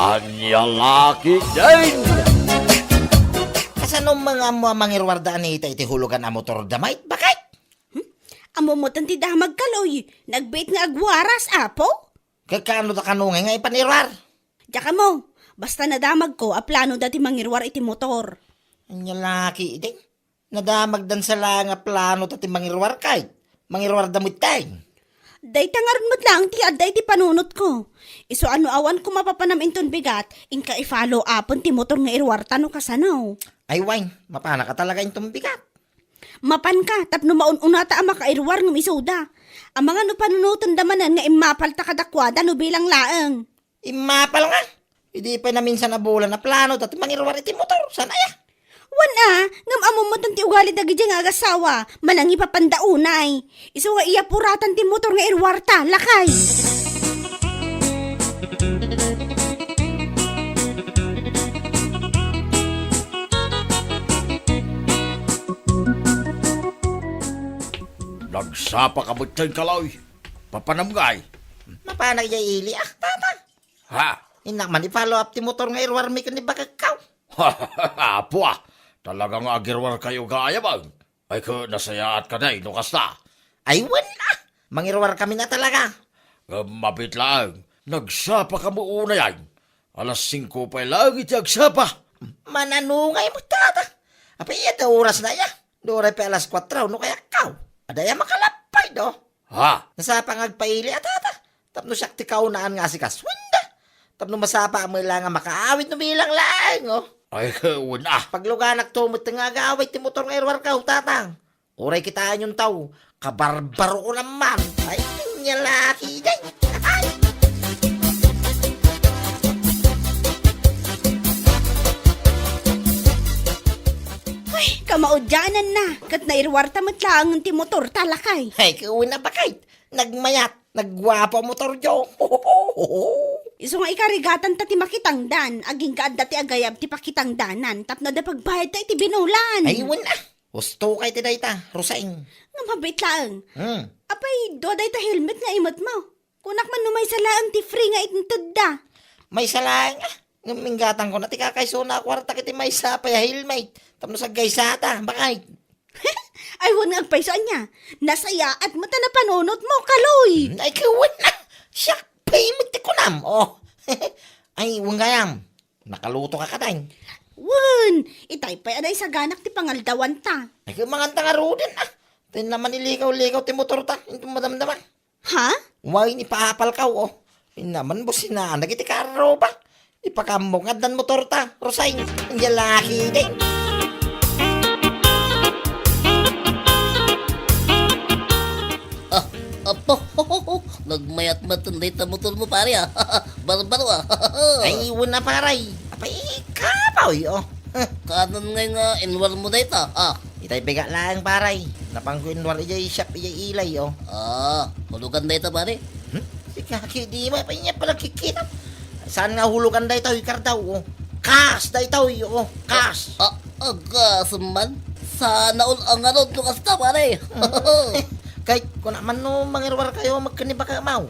Anya laki din! Kasano mga mangirwardaan ni iti hulugan a motor damay? Bakit? Amo mo tanti damag kaloy. Nagbait nga agwaras, apo? Kano ta kanungay nga ipanirwar? Diyaka mo. Basta nadamag ko, aplano dati mangirwar iti motor. Anya laki iti. Nadamag dan sa nga plano tati mangirwar kahit. Mangirwar damit tayo. Day tangaron mo't lang ti aday ti panunot ko. Iso ano awan ko mapapanam inton bigat, inka i-follow upon ti motor nga irwarta no kasanaw. Ay wine, mapana ka talaga itong bigat. Mapan ka, tapno maununata ang makairwar ng isoda. Ang mga no panunutan damanan nga imapal ta kadakwada no bilang laeng. Imapal nga. Hindi pa na minsan na bola na plano tati mangirwar iti motor. Sana ya? Wana, ngam amo mo tanti ugali dagi nga agasawa, manang ipapandaunay. Iso nga iya puratan ti motor nga irwarta, lakay. Nagsapa ka mo dyan, Kaloy. Papanamgay. Mapana iya ili. Ah, tata. Ha? Inak man i-follow up ti motor nga irwar may kanibak ikaw. Apo ah. Talagang agirwar kayo kaya bang? Ay ko nasayaat ka na, inukas na. Ay wala. Mangirwar kami na talaga. Mabit lang. Nagsapa ka mo una yan. Alas 5 pa lang iti agsapa. Mananungay mo tata. Apa iya ta oras na ya. Doray pa alas 4 no kaya kaw. Adaya makalapay do. Ha? Nasapa nga agpaili at tata. Tapno siya ti kaunaan nga si Kaswinda. Tapno masapa mo lang nga makaawit no bilang lang oh. Ay ko na. Pagluganak to mo nga agawit ti motor nga irwar kaw tatang. Oray kitaan yung tao. Kabarbaro ko naman. Ay niya laki day. Ay. Ay, kamaudyanan na. Kat nairwarta mo't lang ti motor, talakay. Ay kawin na bakit? Nagmayat. Nagwapo motor jo. Iso nga ikarigatan ta ti makitangdan. Aging kaadda ti agayab ti pakitangdanan. Tapno da pagbayad ta iti binulan. Ay wala. Gusto kay ti dayta. Rusaing. Nga mabait lang. Hmm. Apay, do day ta helmet nga imot mo. Kunak man numay sa laang ti free nga itintod da. May salang ah. Ngaminggatan ko na ti kakayso na kwarta kiti may sapay helmet. Tapno sa gaysata. Bakit? Ay, huwag nga agpaisoan niya. Nasaya at mata na panunot mo, kaloy. Ay kawin na. Siya. Payment ti kunam. Oh. Ay wangayam. Nakaluto ka katay. Wan, itay pa aday sa ganak ti pangaldawan ta. Ay kumanganta nga rudin ah. Tin naman ilikaw-likaw ti motor ta. Ito madamdaman. Ha? Huwag ipahapal ka oh. Naman bo sinaan. Nagiti karo ba? Ipakamong at dan motor ta. Rosay. Hindi laki din. Apo, nagmayat matunday ta motor mo pare ah. Barbaro ah. Ay wala paray. Apay kapaw oh. Kanan ngay nga inwar mo dayta ah. Itay biga lang paray. Napangkuinwar ijay shop ijay ilay oh. Ah, hulugan dayta pare. Si kaki di mo pa niya pala kikita. Saan nga hulugan day tao ikar daw oh. Kas day tao oh. Kas. Ah, agas man. Sana ul ang arod no kasta pare. Kahit kung naman no mangirwar kayo magkaniba ka mau.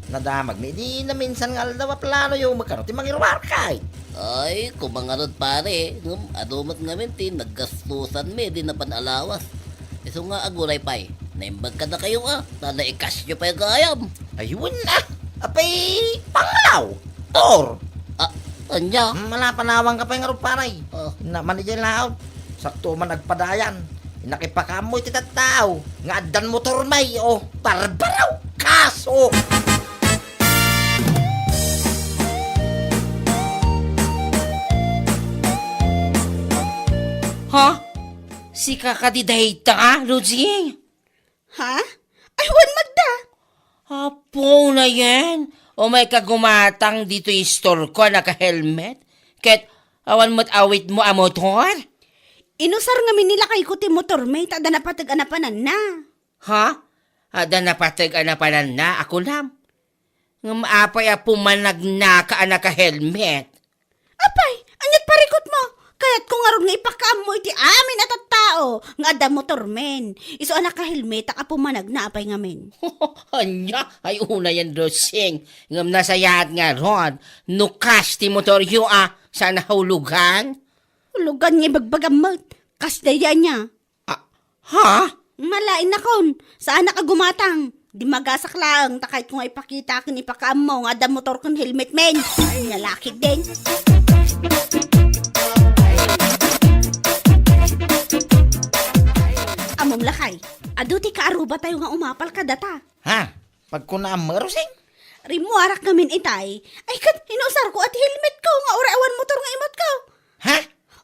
Nadamag ni di na minsan nga aldawa plano yung magkano ti mangirwar kahit. Ay, kung mangarod pare, adumat ngamin ti naggastusan me di na panalawas. Iso nga aguray pay. Naimbag ka na kayo ah. Tala ikas nyo pa yung gayam. Ayun na. Apay pangalaw. Or. Ah, anya? Malapanawang ka pa yung paray. Ah. Naman ijay laot. Sakto man nagpadayan. Nakipakamoy ti tattao. Nga addan motor may oh. Barbaraw. Kaso. Ha? Si kakadidahita ka, Lucy? Ha? Ay, wan magda. Apo na yan. O may kagumatang dito yung store ko, naka-helmet. Ket, awan mo't awit mo ang motor? Inusar nga minila kay ko ti motor, may tada na patag-anapanan na. Ha? Ada na patag-anapanan na, ako lang. Ng maapay a pumanag na ka naka-helmet. Apay, anyat parikot mo. Kaya't kung aron nga ipakaam mo iti amin at tao, nga ada motor men. Iso anak ka helmet, ka pumanag na apay nga men. Anya, ay una yan Rosing. Ngam nasayat nga ron. Nukas ti motor yu sa nahulugan. Lugan nga bagbagamot, kasdaya niya. Ha? Malain na kon, saan ka gumatang? Di magasak lang, takay kung ay pakita kin ipakaam mo, nga ada motor kong helmet men. Ay, nalakit din. Amom lakay, aduti ka aruba tayo nga umapal ka data. Ha? Pagkunaan mo, Rosing? Rimuarak namin itay, ay kat inusar ko at helmet ko, nga orawan motor nga imot ko. Ha?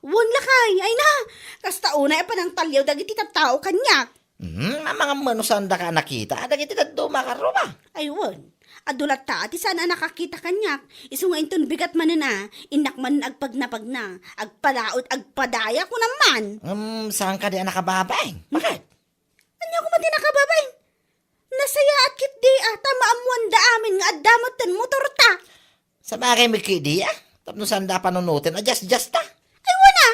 Wan lakay, ay na, kasta una pa ng talyaw dagiti tao kanyak. Ang mga manusanda ka nakita, dagiti daddo makaruba. Ay wan, adulat ta, ati sana nakakita kanyak. Iso nga inton bigat man na, inak man agpagnapag na, agpalaot, agpadaya ko naman. Saan ka di nakababay? Bakit? Ano ko mati nakababay? Nasaya at kit di ata maamuan da amin nga adamot ten motor ta. Sa bagay may kidi, tapno sanda panunutin, just ta. Ay wana,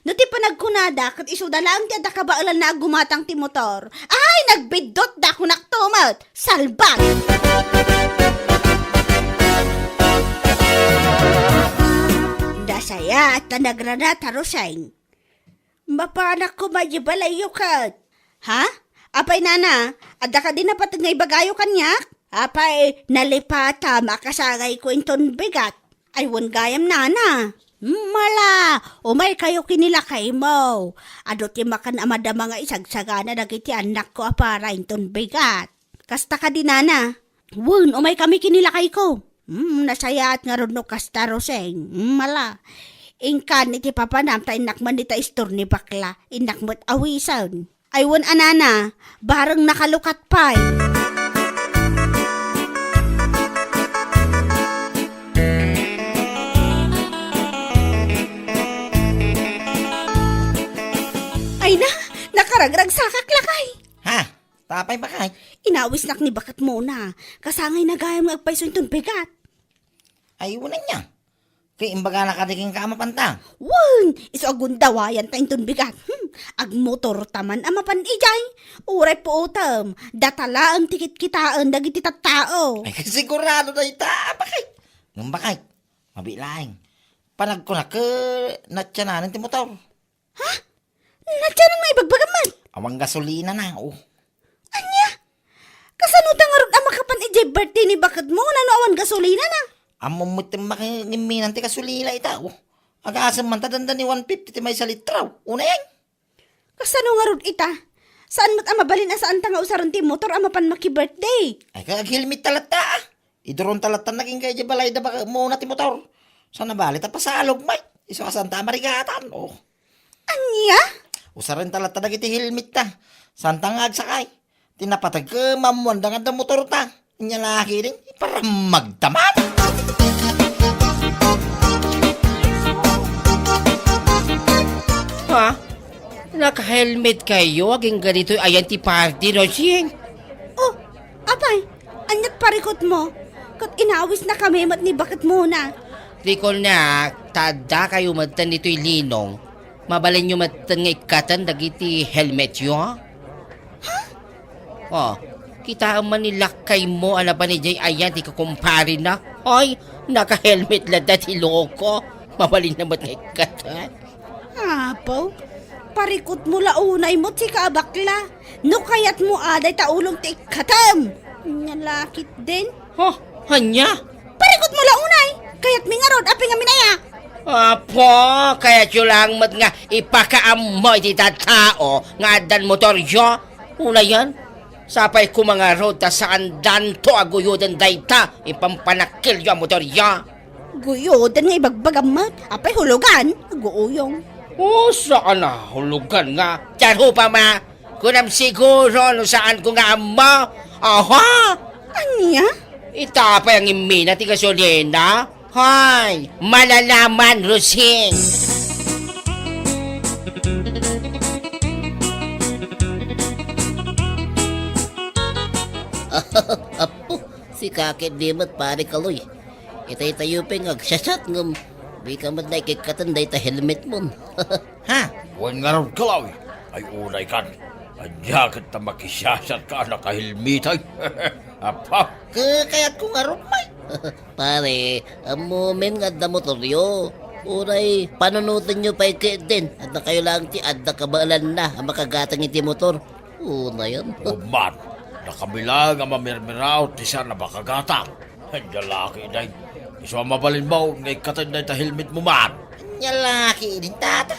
no ti panagkunada, kat iso da lang ti ada kabaalan na gumatang ti motor. Ay, nagbidot da kunak tumot, salbag. Dasaya at nagrana tarusay. Mapanak ko majibalayo kat. Ha? Apay nana, ada ka din na patag nga ibagayo kanyak? Apay, nalipata, makasagay ko inton bigat. Ay, wan gayam nana. Mala, umay kayo kinilakay mo. Adot yung makan amada mga isagsagana dagiti anak ko apara inton bigat. Kasta ka din nana. Wan, umay kami kinilakay ko. Nasayat nga ron no kasta roseng. Mala. Ingkan iti papanam ta inakman dita istor ni bakla. Inakmat awisan. Aywan anana, bareng nakalukat pa'y. Ay na, nakaragrag sakak lakay. Ha? Tapay ba kay? Inawis nak ni bakat mo na, kasangay na gayam nga agpaiso itong bigat. Ay, unan niya. Kaya imbaga nakadiking ka mapantang. Wan, iso agundawayan ta itong bigat. Agmotor taman amapan ijay. Uray po utam, datala ang tikit kitaan dagiti tattao. Ay, sigurado na ita. Bakit? Ngam bakit? Mabilaing. Panag ko na ka natsyanan ti motor. Nadyan ang naibagbagaman. Awang gasolina na, Anya? Kasanutan nga ron ang makapan ijay birthday ni bakat mo na awan gasolina na. Among mo ti makiminan ti gasolina ita, Aga-asam man tadanda ni 150 ti may sa litraw. Una yan. Kasano nga ron ita? Saan mo't amabalin asaan ta nga usaron ti motor amapan maki-birthday? Ay, kag-helmet talata, Idoron talata naging kay balay da baka muna ti motor. Sana balit pa sa alog, may. Iso kasanta marigatan, Anya? Usarin talata dagiti helmet ta. Santa nga agsakay. Tinapatag ka mamuan da nga da motor ta. Inya laki rin, para magdaman. Ha? Naka-helmet kayo, aging ganito ayan ti party, Rosing. Oh, apay, anyat parikot mo. Kat inawis na kami mat ni bakat muna. Di ko na, tada kayo matan dito'y linong. Mabalin nyo matan nga ikatan dagiti helmet yo, ha? Oh, kita man nilakay mo, ala ba ni Jay ayan, di ka kumpari na. Ay, naka-helmet lang dati loko. Mabalin naman nga ikatan. Apaw, parikot mo launay mo si kabakla. No kayat mo aday taulong ti ikatam. Nyalakit din. Oh, hanya? Parikot mo launay. Kayat mingarod api nga minaya. Apo, kaya tiyo lang mat nga ipakaamoy ti tao nga adan motor yo. Una yan, sapay ko mga road ta saan danto aguyudan dayta ipampanakil yo ang motor yo. Guyodan nga ibagbagamat. Apay hulugan. Guuyong. Oh, saan na hulugan nga? Diyan pa ma, kunam siguro no saan ko nga ama. Aha! Anya? Itapay ang imina ti gasolina. Hay, malalaman, Rosing. Apo, si kakit dimot pare kaloy. Itay tayo pengag sasat ngam. Di ka man na ikikatan day ta helmet mo. Ha? Huwag nga rin kalaw. Ay unay kan. Anyagat na makisyasat ka nakahilmitay. Apa? Kaya't ko nga rumay. Pare, ang moment nga da motoryo. Uray, panunutan nyo pa din. At na kayo lang ti adda kabalan na ang makagatang iti motor. Una yan. Uman, nakamilang ang mamirmiraw ti siya na bakagatang. Ang lalaki day. Iso ang mabalin mo, ngay katay na helmet mo man. Nyalaki din tata.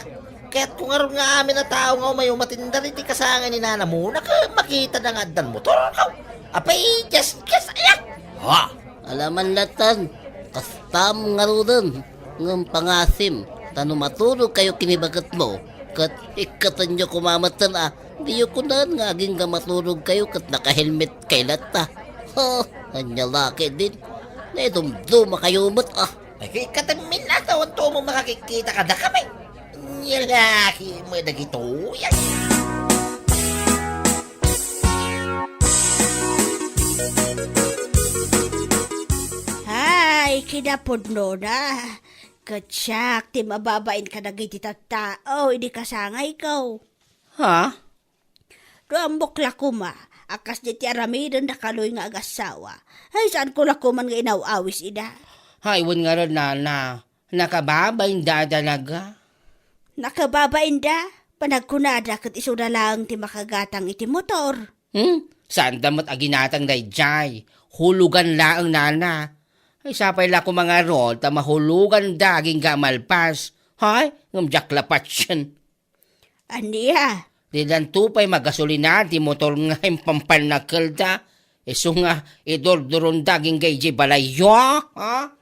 Kaya't kung aron nga amin na tao nga umayo matinda rin ti kasangan ni nana mo, makita na nga dan motor ka. Apay, just ayak. Ha? Alaman latan, kastam nga rin. Ng pangasim, tano matulog kayo kinibagat mo. Kat ikatan nyo kumamatan di ko na nga aging nga matulog kayo kat naka-helmet kay lata. Ha, anyalaki din. Naidumduma kayo mo't Ay, katamin na tawon to mo makakikita ka na kami. Nyalaki mo na gito. Yan. Hay, kinapudno na. Katsak, ti mababain ka na giti tao, hindi kasangay ikaw. Ha? Doang bukla ko ma, akas di ti aramidan na kaloy nga agasawa. Ay, saan ko lakuman nga inawawis ida? Hay, wan nga rin nana. Nakababain da talaga. Nakababain da, panagkunada kat iso na lang ti makagatang iti motor. Saan damot aginatang dayjay? Hulugan laang nana. Ay sapay la ko mga rol, ta mahulugan daging gamalpas. Hay, ngamjak lapat yan. Aniya, Di dan tupay magasolina, di motor nga yung pampanakal da. Iso nga, idordoron daging gayji balayo, ha?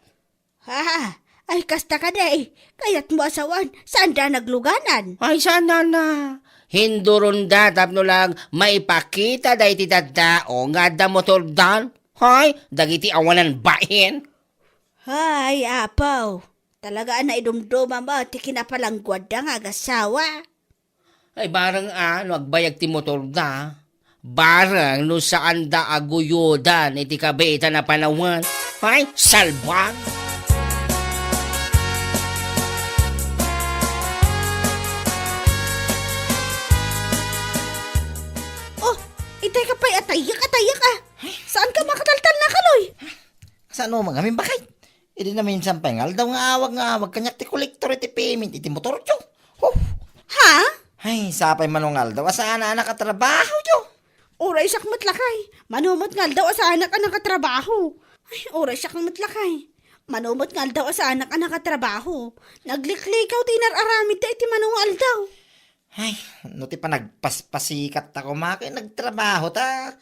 ha, ay kasta ka na eh. Kaya't mo asawan, saan da nagluganan? Ay sana na. Hinduron da, tapno lang maipakita da iti tadao nga da motor dan. Hay, dagiti awanan bahin. Hay, apaw. Talaga na idumduma mo, ti kinapalangguad da nga agasawa. Ay barang no agbayag ti motor da. Barang no saan da aguyodan iti kabita na panawan. Ay, salbang. Oh, itay ka pa'y atayak ah. Saan ka makataltal na kaloy? Saan mo mga bakay? Hindi na minsan pengal daw nga awag kanyak ti kolektor iti payment iti motor jo. Ha? Ay, sapay manungal daw saan na nakatrabaho jo. Oray siya matlakay. Manumot ngal daw sa anak ang nakatrabaho. Ay, oray siya matlakay. Manumot ngal daw sa anak ang nakatrabaho. Nagliklikaw tinar-aramid da iti manungal daw. Ay, no ti pa nagpaspasikat ako maki nagtrabaho ta.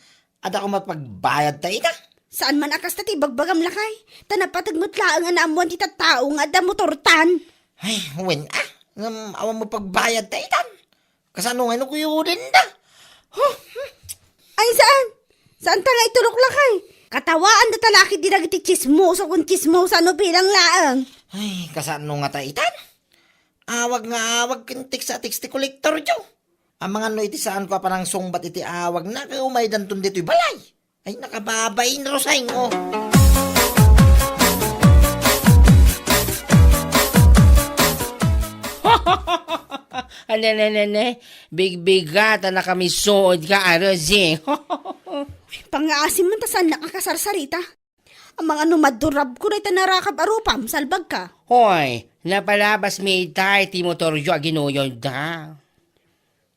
Ada ko mapagbayad ta ita. Saan man akas tati bagbagam lakay? Tanapatagmutlaang nga naamuan ti tattao nga da motortan. Ay, wen awan mo pagbayad ta itan. Kasano nga no kuyudin da. Ay, saan? Saan ta nga itulok lakay? Katawaan da talaki di nagiti chismoso kung chismosa no bilang laang. Ay, kasano nga ta itan? Awag kintik sa tixti kolektor jo. Ang mga no iti saan ko parang sungbat iti awag na kay umay danton dito'y balay. Ay, nakababay na rosay ngo. Anenenene, bigbigat na kami suod ka arozi. Pangaasim man ta saan nakakasarsarita. Ang mga numadurab ko na itanarakab arupam, salbag ka. Hoy, napalabas may tay ti motoryo aginuyon da.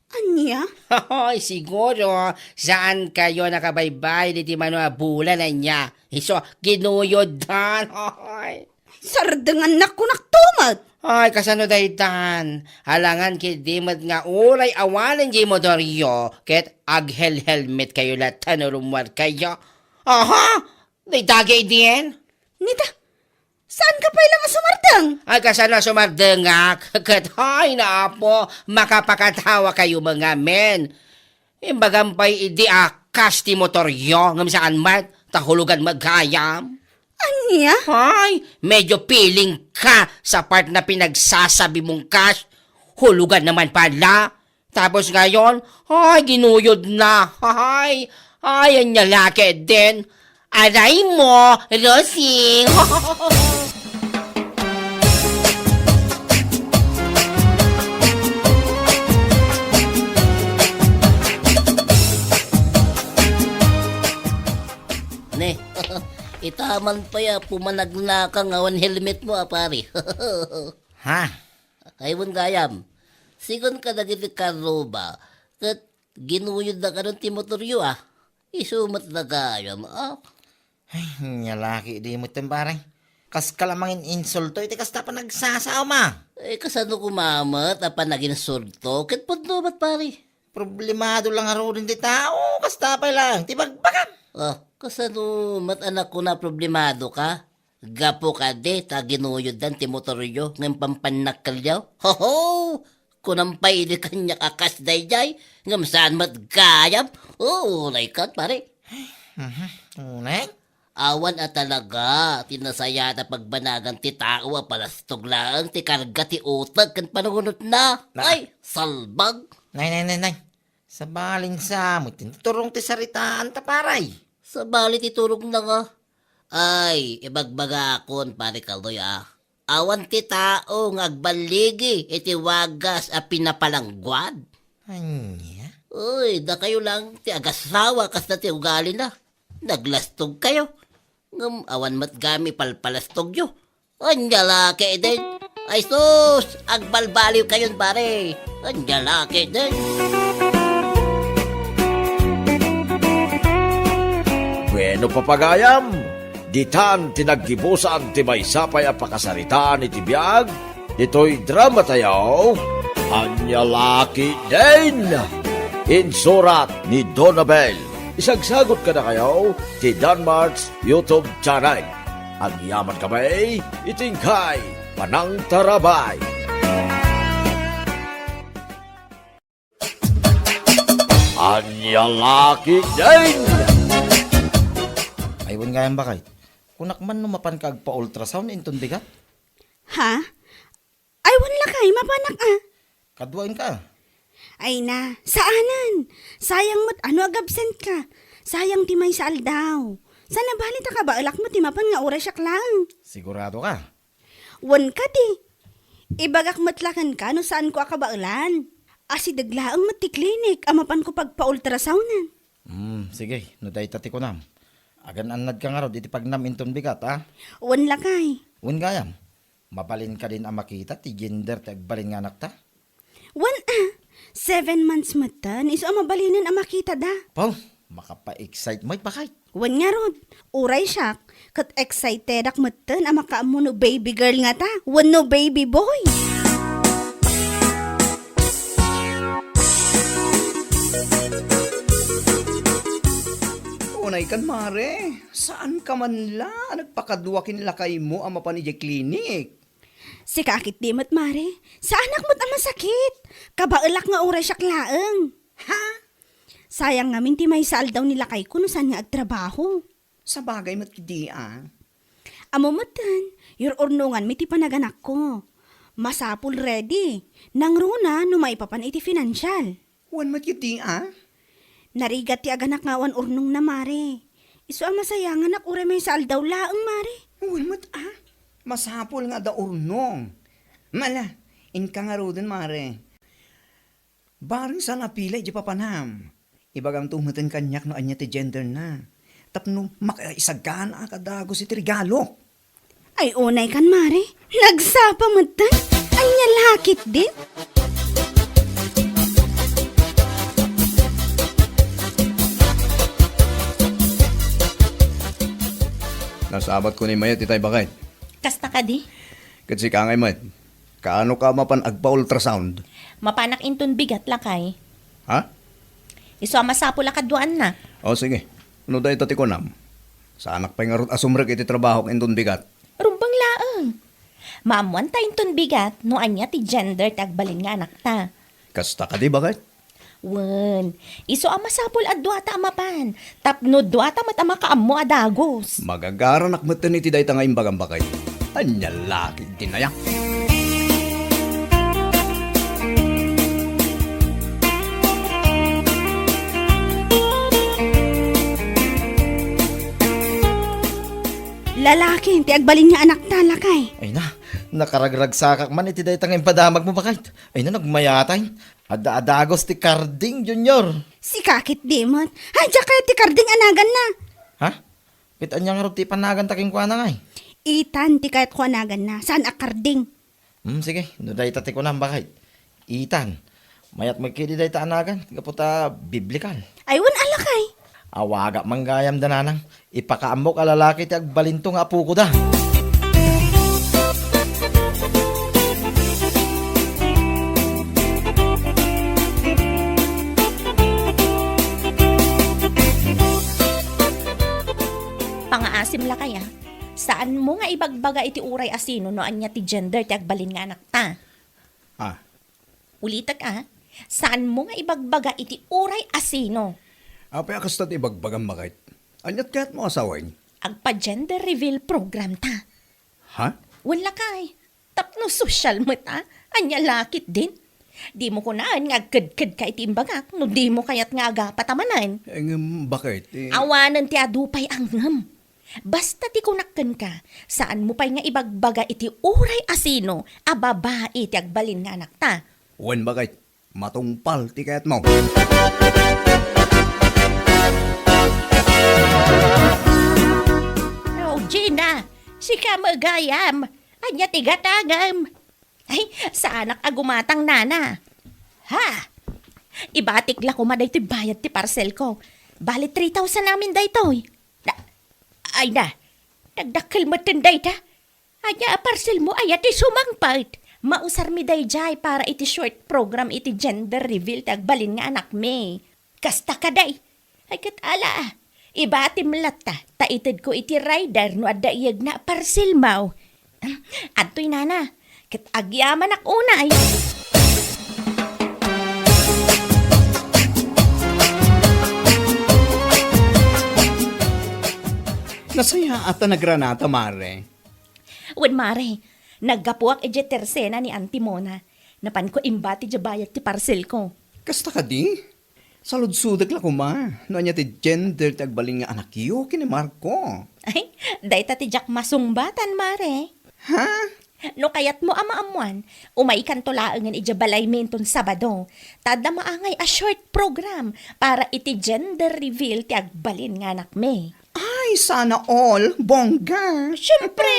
Anya? Hoy, siguro, saan kayo nakabaybay di manuabulan na niya? Iso, ginuyod dan. Hoy. Sardangan na ko naktumat. Ay, kasano daytan? Halangan kidimad nga uray awalan di motoryo, ket aghel helmet kayo latan rumwar kayo. Aha! Daytagay din? Nita, saan ka pa ilang sumardang? Ay, kasano sumardengak? Ket ay na po, makapakatawa kayo mga men. Imbagampay idi akas ti motoryo, ngam saan mat, tahulugan magkayam. Anya? Ay, medyo piling ka sa part na pinagsasabi mong cash. Hulugan naman pala. Tapos ngayon, ay, ginuyod na. Ay, ang nyalaki din. Aray mo, Rosing. Aman pa ya, pumanagna ka nga helmet mo, pare. Ha? Kaywon gayam, sigon ka nagiti karoba, kat ginuyod na ka ng timotoryo isumat na gayam, Ay, nyalaki di mo pare. Kas kalamangin insulto, iti kas pa nagsasama. Kasano kumamat, apa naging surto, kat punto ba't pare? Problemado lang aro rin di tao, kas tapay lang, tibagbagan. Kasano mat anak ko na problemado ka? Gapo ka de, ta ginuyod dan timotoryo, ng pampanak kalyaw. Ho! Kunampay di kanya kakas dayjay, ngam saan mat gayam. Like pare. Unay? Awan at talaga, tinasaya na pagbanagan ti tao, palastog lang, ti karga ti utag, kan panunot na. Ay, salbag. Nay. Sa balin sa mo, tinuturong ti saritaan ta paray. Sa balit iturog na nga. Ay, ibagbagakon, pare Kaloy Awan ti tao, ngagbaligi, iti wagas a pinapalangguad. Anya? Uy, da kayo lang, ti agasawa, kas na ti ugali na. Naglastog kayo. Ngam, awan matgami palpalastog yo. Anjalaki din. Ay sus, agbalbaliw kayon pare. Anjalaki din. Bueno papagayam, ditan tinaggibusan ti may sapay a pakasaritaan iti biyag, dito'y drama tayo, Anyalaki din! Insurat ni Donabel. Isagsagot ka na kayo ti Danmarks YouTube channel. Ang yaman kamay, itingkay, panang tarabay. Anyalaki din! Aywan nga yan bakay. Kunak man numapan ka agpa-ultrasound inton bigat. Ha? Ay, wala kay, mapanak Kadwain ka. Ay na, saanan? Sayang mo't ano ag-absent ka? Sayang ti may saal daw. Sana balita ka ba alak mo ti mapan nga oras siyak lang. Sigurado ka. Wan ka di. Ibagak matlakan ka no saan ko akabailan. Asi daglaang mati klinik amapan ko pagpa-ultrasounan. Sige, no day tati ko nam. Agan anad ka nga ro, iti pagnam inton bigat Wan lakay. Wan gayam. Mabalin ka din ang makita, ti gender ti agbalin nga anak ta. Wan 7 months matan, iso ang mabalinan ang makita da. Pau, makapa-excite mo bakay. Wan nga rod, uray siyak, kat excited ak matan ang makaamu no baby girl nga ta. Wan no baby boy. Unay kan mare, saan ka man la nagpakaduwakin lakay mo ang mapanijay klinik? Si kakit di mat mare, sa anak mo't ang masakit. Kabailak nga uray siyak laeng. Ha? Sayang nga minti may saal daw nila kay kuno saan nga agtrabaho. Sa bagay matkidi Amo matan, your urnungan miti panaganak ko. Masapul ready. Nang runa no maipapan iti financial. Wan matkidi Narigat ti aganak nga wan urnong na mare. Iso ang masayangan ak uray may saal daw laeng mare. Wan mat masapol nga da urnong. Mala, inka nga ro din mare. Barang sa napilay di papanam. Ibagang tumutan kanyak no anya ti gender na. Tapno makaisagaan akadago si regalo. Ay unay kan mare, nagsapa matan. Anya lakit din. Nasabat ko ni Mayat itay bakay. Kasta ka di? Kasi ka ngay Mayat, kaano ka mapan agpa-ultrasound? Mapanak inton bigat lakay. Ha? Iso masapo lakadwaan na. O sige, ano dahi tati ko nam? Sa anak pa nga asumrek iti trabaho kong bigat. Rumbang laang. Maamuan ta inton bigat no anya ti gender tagbalin nga anak ta. Kasta ka di bakay? Wen, iso masapol at duata amapan. Tapno duata matama ka amo adagos. Magagaran akmatan iti dahi ta nga imbagang bakay. Anya laki din na yan. Lalaki, ti agbalin nga anak talakay. Ay na, nakaragragsakak man iti day tanging padamag mo bakay. Ay na, nagmayatay. Ada-adagos ti Carding Junior. Si kakit di mat. Hadya kaya ti karding anagan na. Ha? Kita niya nga rin ti panagan taking kwa na nga eh. Itan, ti kahit kuanagan na. Saan akarding? Sige, no day tati ko na bakit. Itan, mayat magkidi day ta anagan, kaputa biblikal. Aywan alakay. Awaga manggayam dananang, ipakaambok alalaki ti agbalinto nga apu ko da. Pangaasim la kaya. Saan mo nga ibagbaga iti uray asino no anya ti gender ti agbalin nga anak ta? Ah, Ulitak saan mo nga ibagbaga iti uray asino? apay akas tat ibagbagang makait. Anyat kaya't mo asawain. Agpa-gender reveal program ta. Ha? Wala kay. Tapno social mo ta. Anya lakit din. Di mo kunaan nga agkad-kad ka iti imbagak no di mo kayat nga aga patamanan. Bakit? Awanan ti adupay angham. Basta ti kunakken ka, saan mo pa'y nga ibagbaga iti uray asino, ababa iti agbalin nga anak ta. Wen bakit? Matungpal ti kaya't mo. Oh, Gina, si ka magayam, anya ti gatagam. Ay, sa anak agumatang nana. Ha? Ibatik la ko maday ti bayad ti parcel ko. Bali 3,000 namin daytoy. Ay na, nagdakkel mo tinday ta. Anya parcel mo ay ati sumangpait. Mausar mi dayjay para iti short program iti gender reveal tagbalin nga anak me. Kasta ka day. Ay kat ala, ibati mlata, taitid ko iti rider no adda iyag na parcel maw. Adtoy nana, kat agyaman ak unay. Nasaya ata nagranata, mare. Wen mare, naggapuak iti tersena ni Auntie Mona. Napan ko imbati di bayad ti parcel ko. Kasta ka di? Saludsudag la kuma. No anya ti gender tagbaling nga anak iyo kini Marco. Ay, dayta ti Jack masungbatan mare. Ha? No kayat mo ama-amuan, umay kantolaangan iti balay menton Sabado. Tada maangay a short program para iti gender reveal ti agbalin nga anak me. Ay, sana all. Bongga. Siyempre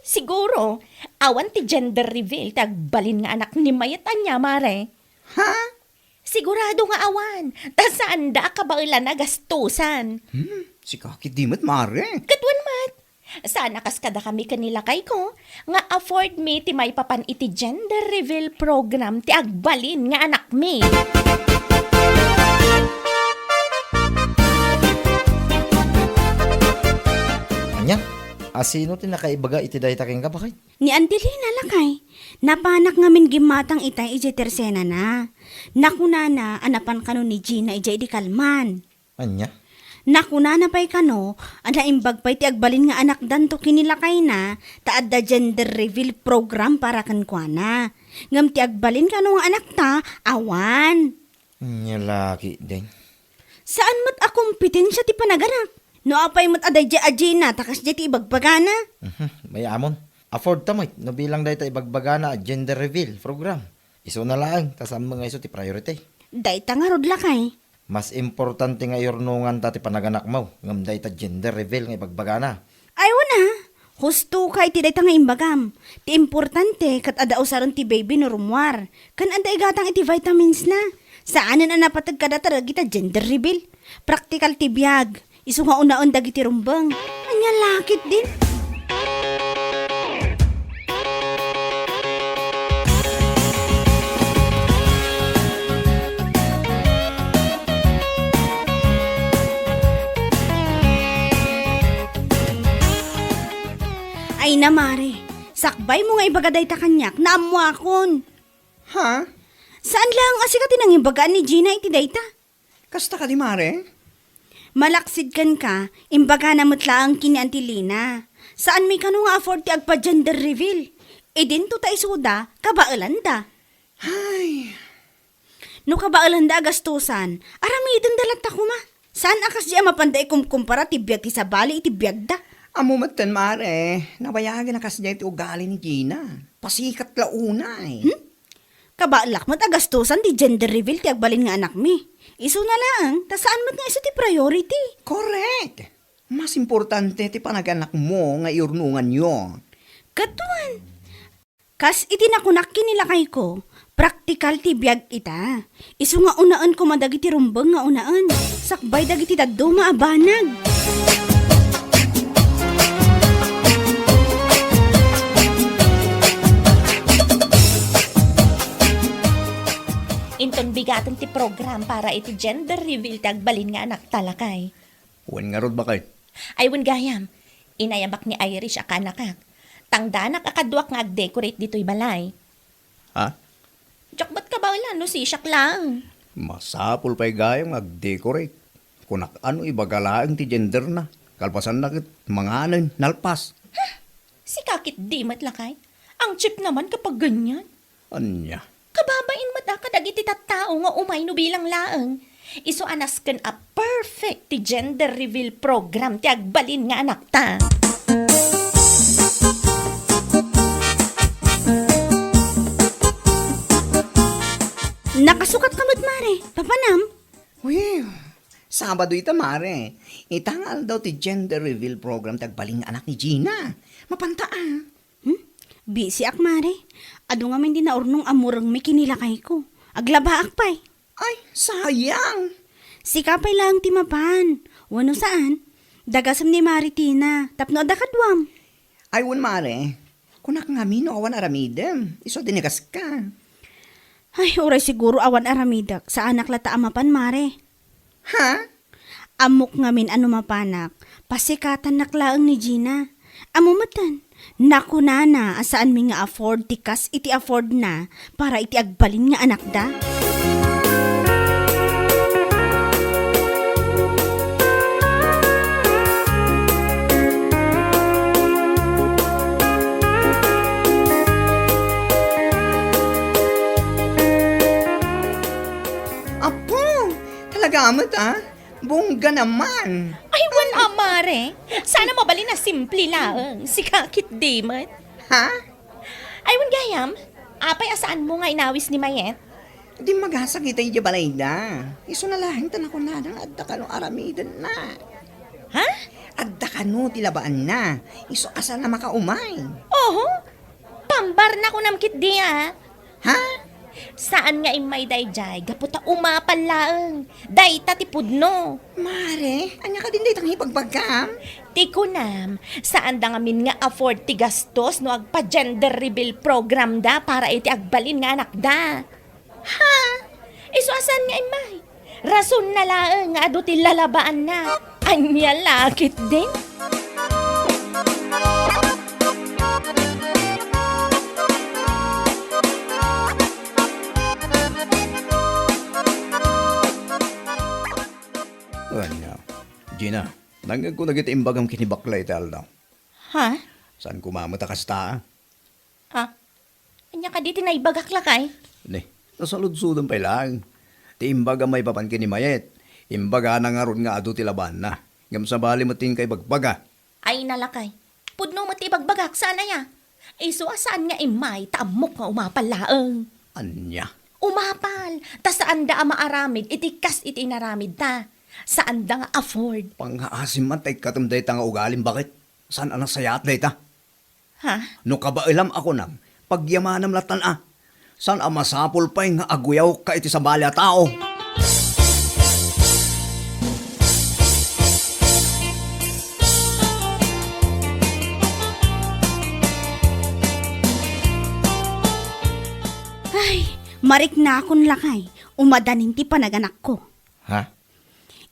Siguro, awan ti gender reveal ti agbalin nga anak ni mayat anya mare. Ha? Sigurado nga awan, ta saan da ka ba ilan na gastusan? Si Kaki Dimat, mare. Katwan mat, sana kaskada kami kanila kay ko, nga afford me ti may papan iti gender reveal program ti agbalin nga anak me. Anya, asino ti nakaibaga iti day taking ka bakit? Ni Andelina lakay. Napanak ngamin gimatang itay iti tersena na. Nakunana, anapan kano ni Gina iti di kalman. Anya? Nakunana pa'y kano, anaimbag pa'y ti agbalin nga anak danto kinilakay na, taad da gender reveal program para kankwana. Ngam ti agbalin kano nga anak ta, awan. Anya laki din. Saan mat akompetensya ti panaganak? No apay mat aday di ajina, takas di ti ibagbagana. May amon. Afford tamay, no bilang day ta ibagbagana gender reveal program. Iso na lang, tasam mga iso ti priority. Day tangarod lakay. Mas importante nga iurnungan ta ti panaganak mo, ngam day ta gender reveal nga ibagbagana. Ayaw na. Husto kay ti day nga imbagam. Ti importante kat ada usaron ti baby no rumwar. Kan anda igatang iti vitamins na. Saanan na napatag kada tarag ita gender reveal. Praktikal ti biyag. Isu nga unaon dagiti rumbang. Anya lakit din. Ay na mare, sakbay mo nga ibagaday ta kanyak na amuakon. Ha? Saan lang asikatin ang imbagaan ni Gina iti dayta? Kasta ka di, mare? Malaksid kan ka, imbaga na mutlaang kini Antilina. Saan may kano nga afford ti agpa gender reveal? E din to tayo suda, kabaelanda. Ay, No kabaelanda gastusan, aramidin dalat ta kuma. Saan akas di mapanday kumkumpara ti biyag ti sabali iti biyag da? amumatan, mare. Nabayagan na kasi ti ugali ni Gina. Pasikat la unay. Kabaalak mat agastusan ti gender reveal ti agbalin nga anak mi. Isu na lang, ta saan mat nga iso ti priority? Correct. Mas importante ti panaganak mo nga iurnungan nyo. Katuan. Kas iti nakunak kinilakay ko, praktikal ti biyag ita. Isu nga unaan ko madagiti rumbang nga unaan. Sakbay dagiti daddo maabanag. Inton bigatan ti program para iti gender reveal ti agbalin nga anak talakay. Wan nga rod ba kay? Ay wen gayam, inayabak ni Irish akanakak. Tangdanak akadwak nga ag-decorate dito'y balay. Ha? Diyak ba't ka ba wala no si siyak lang? Masapul pa'y gayong mag-decorate. Kunak ano ibagalaang ti gender na. Kalpasan na kit mga anon, nalpas. Si kakit di matlakay. Ang cheap naman kapag ganyan. Anya? Kababain matakadag iti tattao nga umay no bilang laeng. Iso anas ken a perfect ti gender reveal program ti agbalin nga anak ta. Nakasukat kamot mare, papanam. Uy, Sabado ita mare. Itangal daw ti gender reveal program tagbaling anak ni Gina. Mapantaan. Busy ak mare. Ado nga man din na urnong amurang may kinilakay ko. Aglaba ak pay. Ay, sayang. Sikapay lang timapan. Wano saan? Dagasam ni Maritina. Tapno adakadwam. Ay, wan mare. Kunak nga mino awan aramidem. Iso dinigas ka. Ay, oray siguro awan aramidak. Sa anak lata amapan mare. Ha? Amok ngamin ano mapanak. Pasikatan naklaang ni Gina. Amumatan. Naku nana, asaan mi nga afford tikas iti afford na para iti agbalin nga anak da. Apo, talaga amat ah. Bongga naman. Ay wan amare. Sana mabalin na simple laeng. Si kakit di mat. Ha? Ay wan gayam. Apay asaan mo nga inawis ni Mayet? Di magasag itay di balay na. Iso na lahing tanak ko na ng adda ka no aramidan na. Ha? Adda ka no tilabaan na. Iso asa na makaumay. Oho. Pambar na ko namkit di ah. Ha? Saan nga imay dayjay? Gaputa umapal laeng. Day tatipudno. Mare, anya ka din ditang hipagbagkam? Ti kunam, saan da ngamin nga afford ti gastos no agpa gender reveal program da para iti agbalin nga anak da. Ha? Iso asan nga imay? Rason na laeng nga adu ti lalabaan na. Anya lakit din. Anya, Gina, nangag ko nagit imbagam kinibaklay tal daw. Ha? Saan kumamata ka sa Ah, anya ka di tinaibagak lakay? Ne, nasaludsudan pa lang. Ti imbaga may papan kinimayet. Imbaga na nga ron nga ado ti laban na. Ngam sa bali mo ting kay bagbaga. Ay nalakay. Pudno mo ti bagbagak sana ya. Iso asaan nga imay taamok nga umapal laeng. Anya, Umapal. Ta saan da maaramid itikas iti inaramid ta. Saan da nga afford. pangaasim man tay katumday ta nga ugalim bakit? Saan anak sayat day ta? Ha? No kabailam ako nang pagyamanam latan Saan ang masapol pa'y nga aguyaw ka iti sa balya tao? Ay, marik na akong lakay. Umadanin ti panaganak ko. Ha?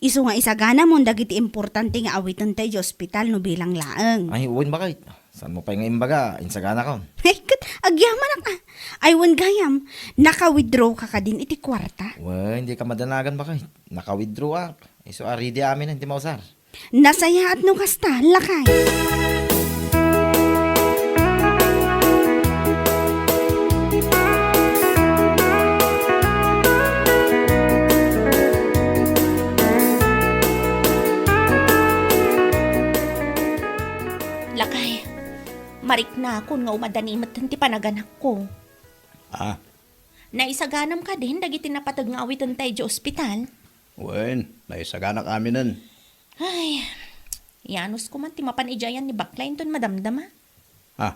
Isu nga isagana mo dagiti importante nga awitan tayo ospital no bilang laeng. Ay, uwin ba kahit? Saan mo pa yung imbaga? Insagana ko. Ay, kat, agyaman ka. Ay, wan gayam, naka-withdraw ka ka din iti kwarta. Well, hindi ka madanagan ba kahit? Naka-withdraw ak. Iso aridi amin hindi mausar. Nasaya at no kasta, lakay. Lakay. Marik na ako nga umadanimat ti panaganak ko. Ah, Naisaganam ka din dagiti napatag nga awitan tayo di ospital. wen, naisaganak aminan. Ay, Yanos ko man timapan ijayan ni Baklain ton madamdama. Ha?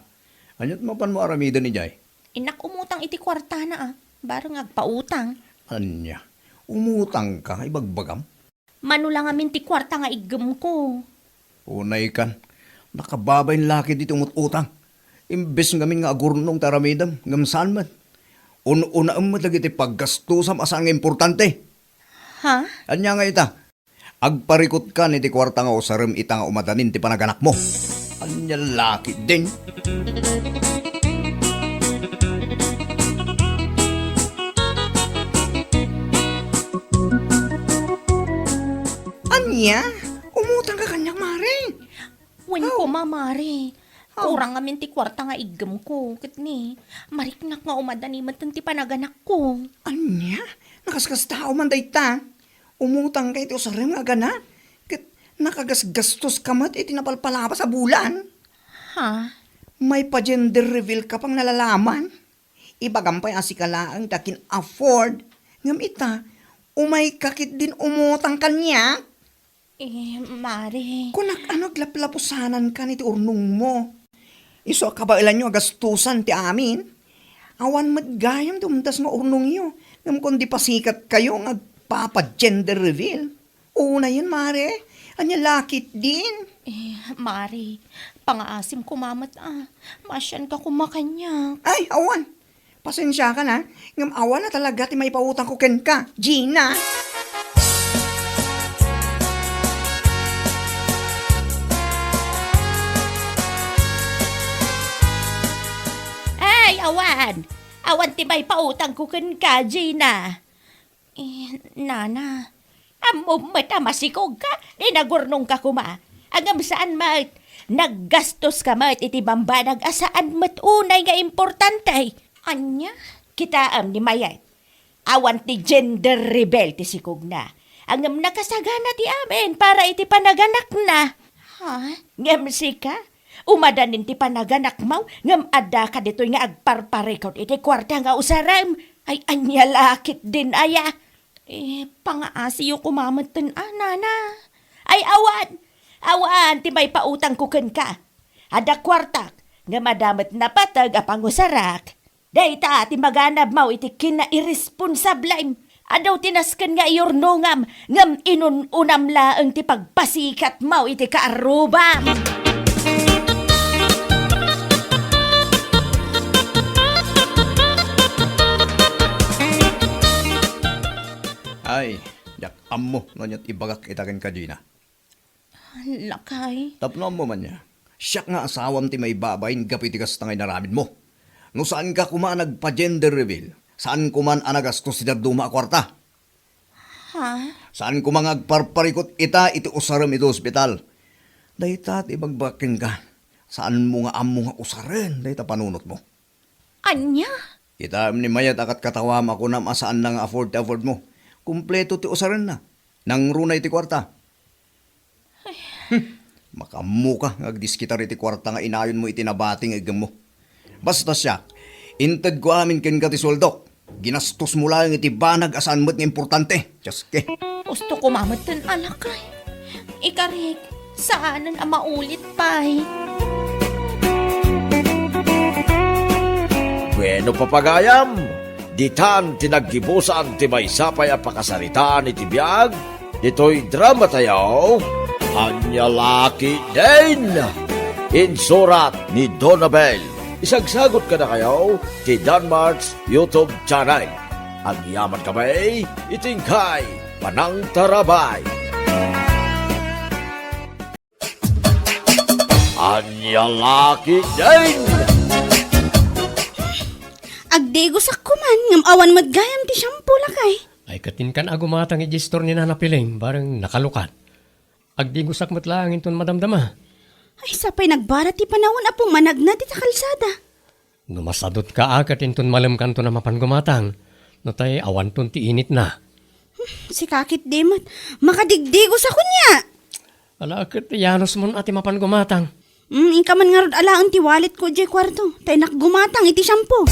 Anyat mapan mo aramida ni Jay? Inak umutang iti kwarta na Barang agpautang. Anya? Umutang ka, ibagbagam? Mano lang amin ti kwarta nga igem ko. Unay kan, nakababay laki dito umut-utang. Imbes ngamin nga agurnong taramidam, ngamsaan man. Una ang lagi ti paggastusam asan nga importante. Ha? Anya nga ita, agparikot ka ni ti kwarta nga usarim ita nga umadanin ti panaganak mo. Anya laki din. Anya? Umutang ka kanyak, Mare. Wen ko mamari. Kurang amin ti kwarta nga igem ko. Kat ni, mariknak nga umadani man ti panaganak ko. Anya? Nakaskas tao man dayta. Umutang ka iti usarim nga gana. Kat nakagasgastos ka mat iti napalpalapa sa bulan. Ha? May pa-gender reveal ka pang nalalaman. Ibagampay asikalaang takin afford. Ngam ita, umay kakit din umutang kanya. Mari. Kunak ano glaplapusanan ka ni ti urnong mo. Iso kabailan nyo agastusan ti amin. Awan madgayam dumdas nga urnong yo. Ngam kundi pasikat kayo nga papa-gender reveal. Una yun, Mare. Anya lakit din. Mari, pangaasim kumamat Masyan ka kumakanya. Ay, awan. Pasensya ka na. Ngam awan na talaga ti may pautang ko ken ka. Gina. Ay, awan. Awan ti may pautang ko kan ka, Gina. Nana, amom matamasikog ka. Di nagurnong ka kuma. Agam saan mat. Naggastos ka mat iti bambanag asaan mat unay nga importante. Anya, kita ni mayat. Awan ti gender rebel ti sikog na. Angam nakasagana ti amin para iti panaganak na. Ha? Ngam sika? Umadanin ti panaganak mau, ngam ada ka dito nga agparparikot iti kwarta nga usaram. Ay anya lakit din aya. Pangaasiyo kumamatan nana. Ay awan, ti may pautang kuken ka. Ada kwartak, nga madamat na patag apang usarak. Dayta ti maganab mau iti kina-irresponsablem. Adaw tinasken nga iyornongam, ngam inununam laeng ti pagpasikat mau iti kaarubam. Ay, yak ammo nganyat ibagak itaken ka, Gina. Lakay. Tapno mo man niya. Siyak nga asawam ti may babayin gapitigas tangay naramid mo. No saan ka kuma nagpa-gender reveal? Saan kuman anagastos si Duma kwarta? Ha? Saan kuma ngagparparikot ita iti usaram ito ospital? Dayta at ibagbakin ka. Saan mo nga ammo nga usaren? Dayta panunot mo. Anya? Ita ni mayat akat katawam ako na masaan nang afford mo. Kumpleto ti usaran na. Nang runay ti kwarta. Makamu ka, ngagdiskitar iti kwarta nga inayon mo itinabating igam mo. Basta siya, inted ko amin ken ka ti soldok. Ginastos mo lang iti banag asaan mo't nga importante. Just ke. Gusto ko mamatan alakay. Ikarik, saanan ang maulit pa'y. Bueno papagayam, ditan tinaggibusan ti may sapay ang pakasaritaan iti biyag, dito'y drama tayo, Anya Laki din! Insurat ni Donabel. Isagsagot ka na kayo ti Danmarks YouTube channel. Ang yaman kami, itingkay, panang tarabay. Anya Laki din! Agdegos ako man, ngam awan madgayam ti shampoo lakay. Ay katin kan agumatang i-gestor ni Nana Piling, barang nakalukat. Agdigos akmat lang inton madamdama. Ay sapay nagbara ti panawon apong managna ti kalsada. Numasadot ka akat inton malam kanto na mapan gumatang. No tay awan ton ti init na. Si kakit demot, makadigdigos ako niya. Ala akat yanos mon ati mapan gumatang. Inka man nga rod alaan ti wallet ko jay kwarto. Tay nakgumatang iti shampoo.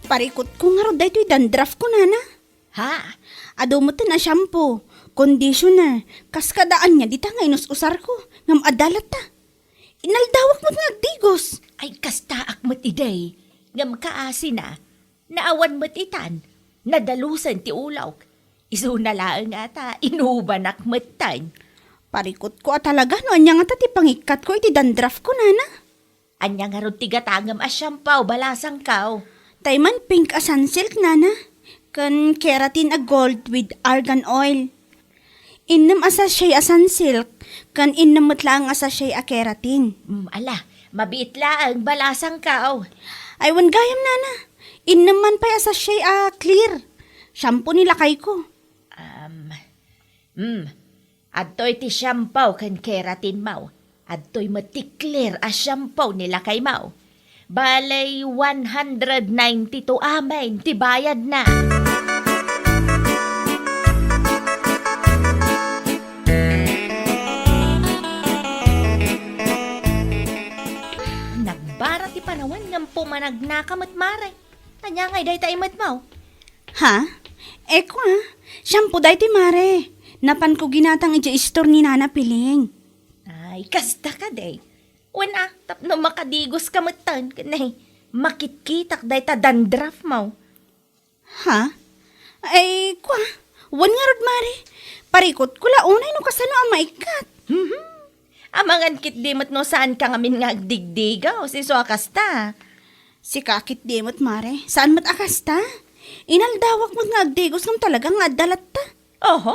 Parikot ko nga ro daytoy dandraf ko nana. Ha? Ado mo na shampoo, conditioner, kaskadaan niya di ta nga inus-usar ko, ngam adalat ta. Inaldawak mo nga agdigos. Ay kastaak mo't iday. Ngam kaasi na. Naawan mo't itan. Nadalusan ti ulaw. Isu na laang ata. Inubanak mo't tan. Parikot ko talaga no anya nga ta ti pangikat ko iti dandraf ko nana. Anya nga ron tigatangam asyampaw balasang kaw. Tayman pink a sunsilk nana. Kan keratin a gold with argan oil. Innam asa siya a sunsilk. Kan innam lang asa siya a keratin. Ala, mabiit laang balasang kaw. Ay wan gayam nana. Innam man pa asa siya a clear. Shampoo nilakay ko. Adto'y ti shampoo kan keratin mau. Adto'y matiklir a shampoo nila kay mau. Balay 192 amen, ti bayad na. Nagbara ti panawan ng pumanagnakamot mare. Tanya ngay day taimat mau. Ha? Eko shampoo day ti mare. Napan ko ginatang iti store ni Nana Piling. Ay, kasta ka day. Wana, tapno makadigos ka matan. Kanay, makitkitak day ta dandraf mo. Ha? Ay, kwa. Wan nga rod mare. Parikot ko launay no kasano ang maikat. Amangan kit dimot no saan ka ngamin nga agdigdigaw. Si Suakasta. Si kakit demot mare. Saan mat akasta? Inaldawak mo nga agdigos ng talagang adalat ta. Oho.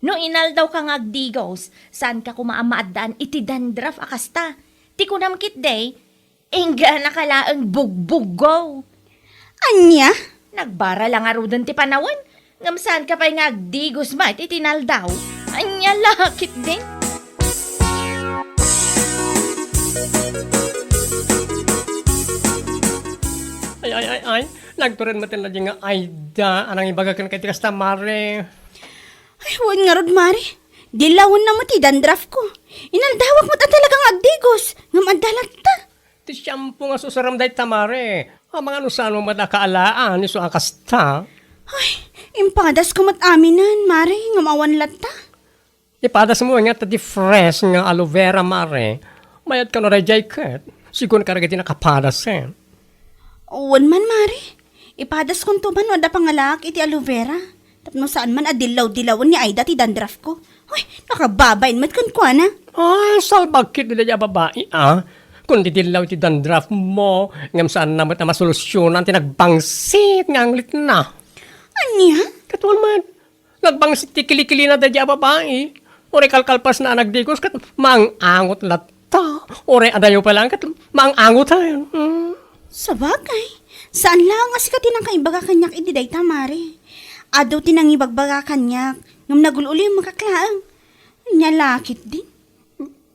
No inaldaw ka nga agdigos, saan ka kumaamaadaan iti dandraf akasta. Ti kunam kit day, ingga nakalaang bugbugaw. Anya? Nagbara lang arudan ti panawan. Ngam saan ka pa nga agdigos ma iti tinaldaw. Anya lakit din. Ay. Nagturin mo tila nga ayda. Anang ibagakan kay tikas tamare. Ay, wan nga rod mare. Dilawon na mo ti dandraf ko. Inaldawak mo ta talagang agdigos. Ngam adalat ta. Ti shampoo nga susaram day tamare. Ang mga nusano mo madakaalaan ni Suakasta. Ay, impadas ko mat aminan, mare. Ngam awan latta. Ipadas mo nga ta di fresh nga aloe vera mare. Mayat ka no ray jacket. Sigun ka rin nakapadas eh. Wan man, mare. Ipadas kong tuman wada pangalak iti aloe vera. Tapno saan man adilaw-dilawan ni Aida ti dandraf ko. Ay, nakababain mat kan kwa na. Ay, salbagkit nila yung babae Kung didilaw ti dandraf mo, ngam saan naman na masolusyonan ti nagbangsit nga anglit na. Anya? Katuan man, nagbangsit ti kilikili na dadya babae. Ore kalkalpas na nagdigos kat maangangot lata. Ore adayo pa lang kat maangangot tayo. Sa bagay, saan lang nga si katinang kaibaga kanyak ididay tamare. Adaw tinangibagbaga kanyak, ngam nagululi yung makaklaang. Nyalakit din.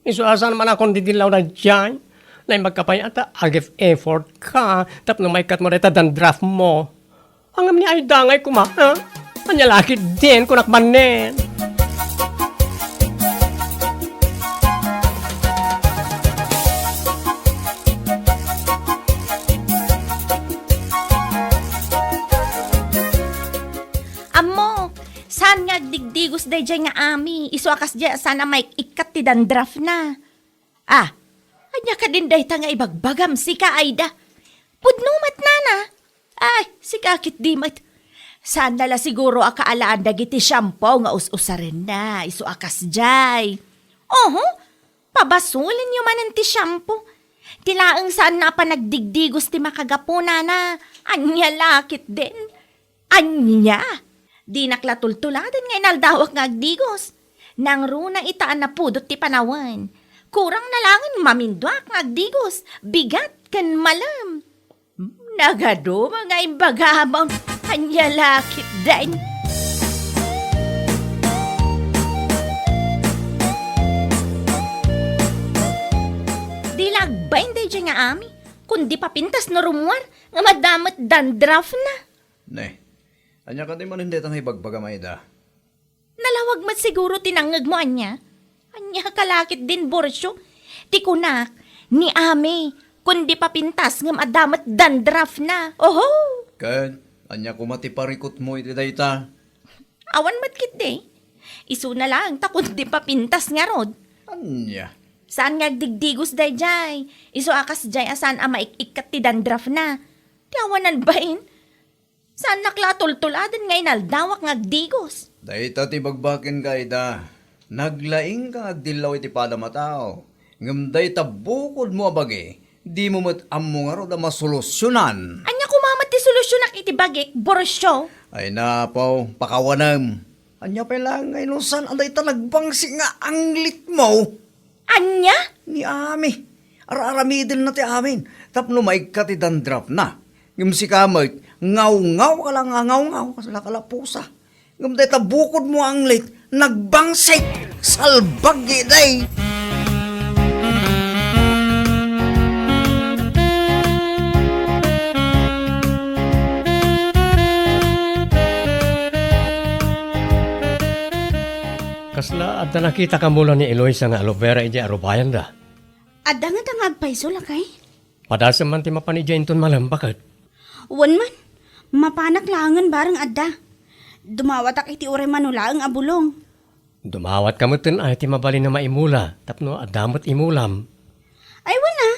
Isuasan naman akong didilaw na dyan. Na magkapay ata, agif effort ka. Tapno may kat mo reta dandraf mo. Hangam ni ay dangay kuma, ha? Anyalakit din, kunakmanen. Amo, saan nga digdigos day dyan nga ami? Isuakas dyan, sana may ikat ti dandraf na. Anya ka din day ta nga ibagbagam si ka Aida. Pudnumat na na. Ay, si kakit di mat. Saan nala siguro akaalaan dagiti shampoo nga us-usarin na. Isuakas jay. Oho, pabasulin yung manan ti shampoo. Tilaang saan na pa nagdigdigos ti makagapuna na. Anya lakit din. Anya. Di naklatultuladan nga inaldawak nga agdigos. Nang runa itaan na pudot ti panawan. Kurang na langin mamindwak nga agdigos. Bigat kan malam. Nagado mga imbagabang. Anya lakit din. Di lagbain day dyan nga ami. Kundi papintas na rumwar. Nga madamat dandraf na. Ne, anya ka di man hindi tang ibagbaga Aida. Nalawag mat siguro tinangag mo, anya. Anya kalakit din, Borsyo. Ti kunak, ni Ami, kundi papintas ngam adamat dandraf na. Oho! Ken, anya ko matiparikot mo iti dayta. Awan matkit de. Isu na lang, takot di pa pintas nga rod. Anya? Saan nga digdigos day jay? Isu akas jay asan ama ikat ti dandraf na. Ti awanan bain? Saan naklatultuladan nga inaldawak nga digos? Dayta ti bagbakin ka ida. Naglaing ka agdilaw iti padamatao. Ngam dayta bukod mo abagi. Di mo ammo nga ro da masolusyonan. Anya kumamat ti solusyon nak iti bagik, borosyo. Ay napaw, pakawanam. Anya pa lang ngayon saan anday talagbangsi nga anglit mo. Anya? Ni Ami. Araramidin na ti amin. Tapno maigkat ti dandrap na. Ngam si kamay, ngaw-ngaw ka lang nga ngaw-ngaw. Kasala kalapusa. Ngam day tabukod mo anglit. Nagbangsik. Salbagi day. Kasla at na nakita ka mula ni Eloisa nga aloe vera iti arubayan da. Adda nga tangag paiso lakay. Padasa man ti mapanidya inton malam, bakit? Wan man, mapanak langan barang adda. Dumawatak iti ure manulaang abulong. Dumawat ka mo ay ti mabali na maimula, tapno adamot imulam. Ay wala,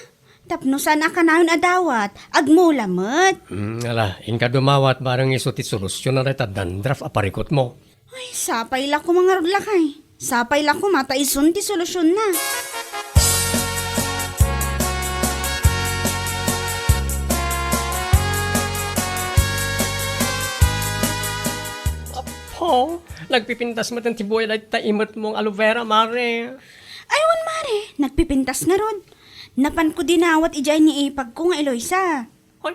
tapno sana ka nayon adawat, agmulamot. Ala, inka dumawat barang iso ti solusyon na reta dandraf aparikot mo. Ay, sapay la ko mga lakay. Sapay la ko mataison ti solusyon na. Po, nagpipintas mo ti buhay na taimot mong aloe vera, mare. Aywan mare, nagpipintas na ron. Napan ko dinawat ijay ni ipag ko nga Eloisa. Ay,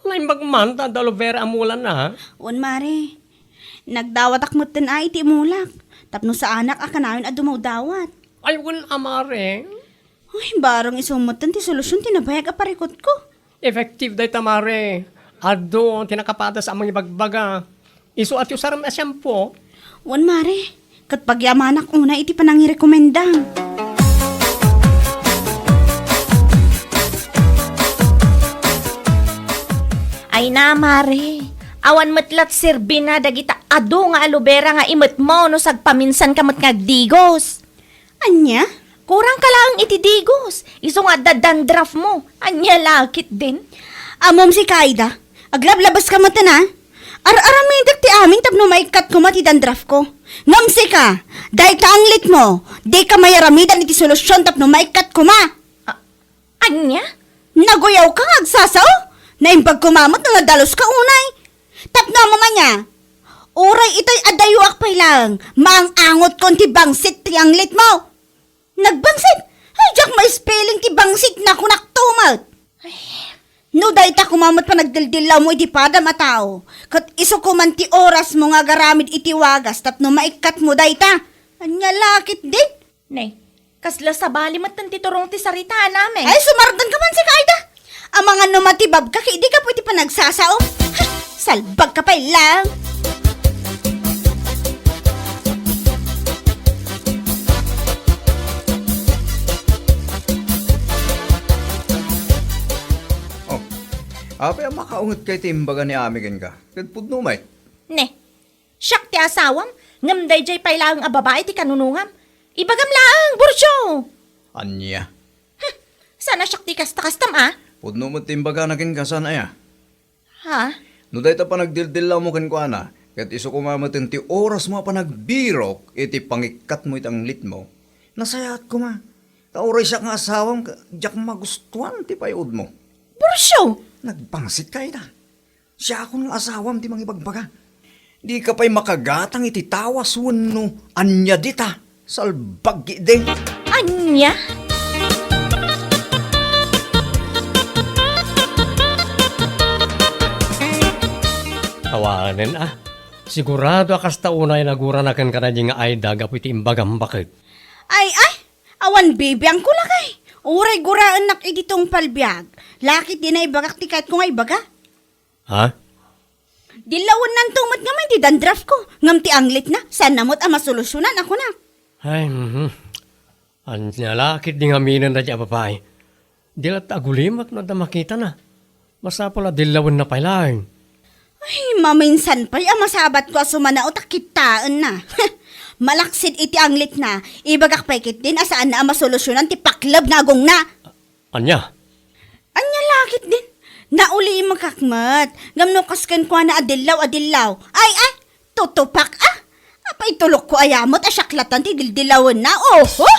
naimbag man, ta aloe vera amulan na, ha? Wan mare, nagdawat akmot tin ay iti mulak. Tapno sa anak akanayon at dumawdawat. Ay, wala, mare. Ay, barang isumutan ti solusyon tinabayag aparikot ko. Effective day tamare. Ado, tinakapatas among ibagbaga. Iso at yung saram na shampoo. Wan mare, kat pagyamanak una iti panangirekomendang. Ay na, mare. Awan matlat sirbi na dagita ado nga aloe vera nga imot mo no sagpaminsan kamot nga digos. Anya? Kurang ka lang iti digos. Iso nga dadandraf mo. Anya lakit din. Amom si Kaida, aglablabas ka mata na. Ar-aramidak ti amin tapno maikat ko mati dandraf ko. Ngamsi ka, dahi ka anglit mo. Di ka mayaramidan iti solusyon tapno maikat ko ma. Anya? Naguyaw ka agsasaw? Naimbag kumamot nga dalos ka unay. Tapno mo man niya. Uray ito'y adayuak pa lang. Maang-angot kon ti bangsit ti anglit mo. Nagbangsit? Ay, jak may spelling ti bangsit na kunaktumat. No, dahi ta kumamot pa nagdildilaw mo iti pada matao. Kat iso kuman ti oras mo nga garamid iti wagas tapno maikat mo dahi ta. Anya lakit din. Nay, kasla sa bali matan ti turong ti sarita namin. Ay, sumardan ka man si Kaida. Ang mga numatibab ka, di ka pwede pa nagsasao. Ha, salbag ka pa lang. Apay ang makaungot kay timbaga ni Amigan ka. Kadpud no may. Ne, siyak ti asawam, ngam day jay pailang a babae ti kanunungam. Ibagam laang, bursyo. Anya. Sana siyak ti kasta-kastam Pudno mo timbaga na kin kasan aya. Ha? No day ta pa nagdildilaw mo kin ko ana. Kat iso kumamatin ti oras mo pa nagbirok iti pangikat mo itang lit mo. Nasayat ko ma. Tauray siya nga asawam, jak magustuhan ti payod mo. Bursyo. Nagpangsit kayo na. Siya ako ng asawam ti mangibagbaga. Di ka pa'y makagatang iti tawas no. Anya dita. Salbagi din. Anya? Tawanan Sigurado akas taunay naguranakan ka na di nga ay daga iti imbagam bakit. Ay, awan bibiyang ko lakay. Uray guraan nak ititong palbiag. Lakit din ay bagak tikat ko ngay baga. Ha? Dilawan nan tungmat nga may di dandraf ko. Ngam ti anglit na. San namot ang masolusyonan ako na. Ay, Anya lakit di nga minan na di apapay. Dilat agulimak na da makita na. Masapala dilawan na pailang. Ay, maminsan pa'y masabat ko asumana o takitaan na. Malaksid iti anglit na, ibagak paikit din asaan na masolusyonan ti paklab na agong na. Anya? Anya lakit din. Nauli magkakmat. Gamno kasken ko na adilaw. Ay, tutupak Apay tulok ko ayamot asyaklatan ti dildilawan na. Oho!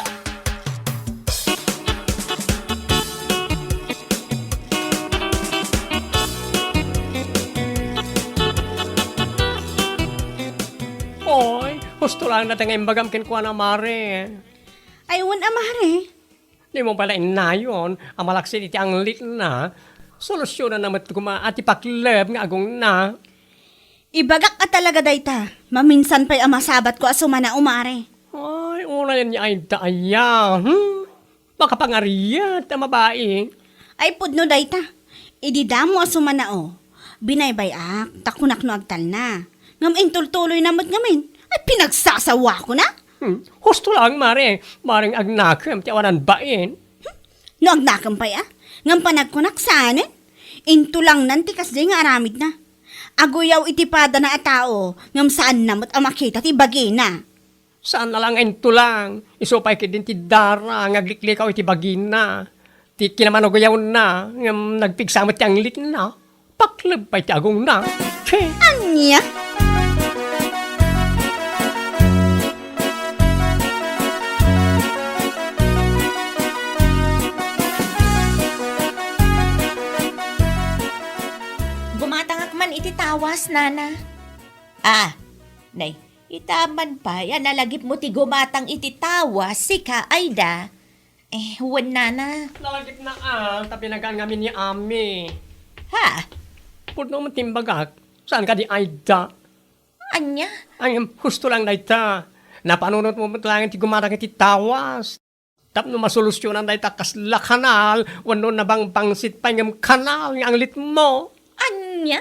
Oy, gusto lang natin nga imbagam kinkwa na mare. Aywan amare. Di mo pala inayon, ang malaksin iti ang lit na, solusyonan naman kuma at ipaklab nga agong na. Ibagak ka talaga dayta. Maminsan pa'y amasabat ko asumana umare. Ay, una yan niya ay daya. Baka pangariyat ang mabae. Ay pudno dayta. Ididamo asumana o. Binaybayak, takunak no agtal na. Ngam intultuloy namat ngamin. Ay pinagsasawa ko na. Gusto lang, mare. Maring agnakam, tiyawanan bain. No agnakam pa'y Ngam panagkunak saanin. Into lang nantikas di nga aramid na. Aguyaw itipada na atao. Ngam saan namot ang makita ti bagi na. Saan na lang ento lang. Isupay ka din ti dara, ngagliklikaw iti bagina. Ti kinamanogayaw na, ngam nagpigsamot ti anglit na. Paklab pa iti agong na. Che! Anya? Gumatangak man iti tawas, nana. Nay, itaman pa, yan nalagip mo ti gumatang iti tawas, sika, Aida. Huwan, nana. Nalagip na tapi nagaan ngamin ni Ami. Ha? Puno mo timbagak, saan ka di Aida? Anya? Ay, gusto lang na ita. Napanunot mo lang ti gumatang iti tawas. Tapno masolusyonan na ita kasla kanal, wano na bang pangsit pa ng kanal ng anglit mo. Anya?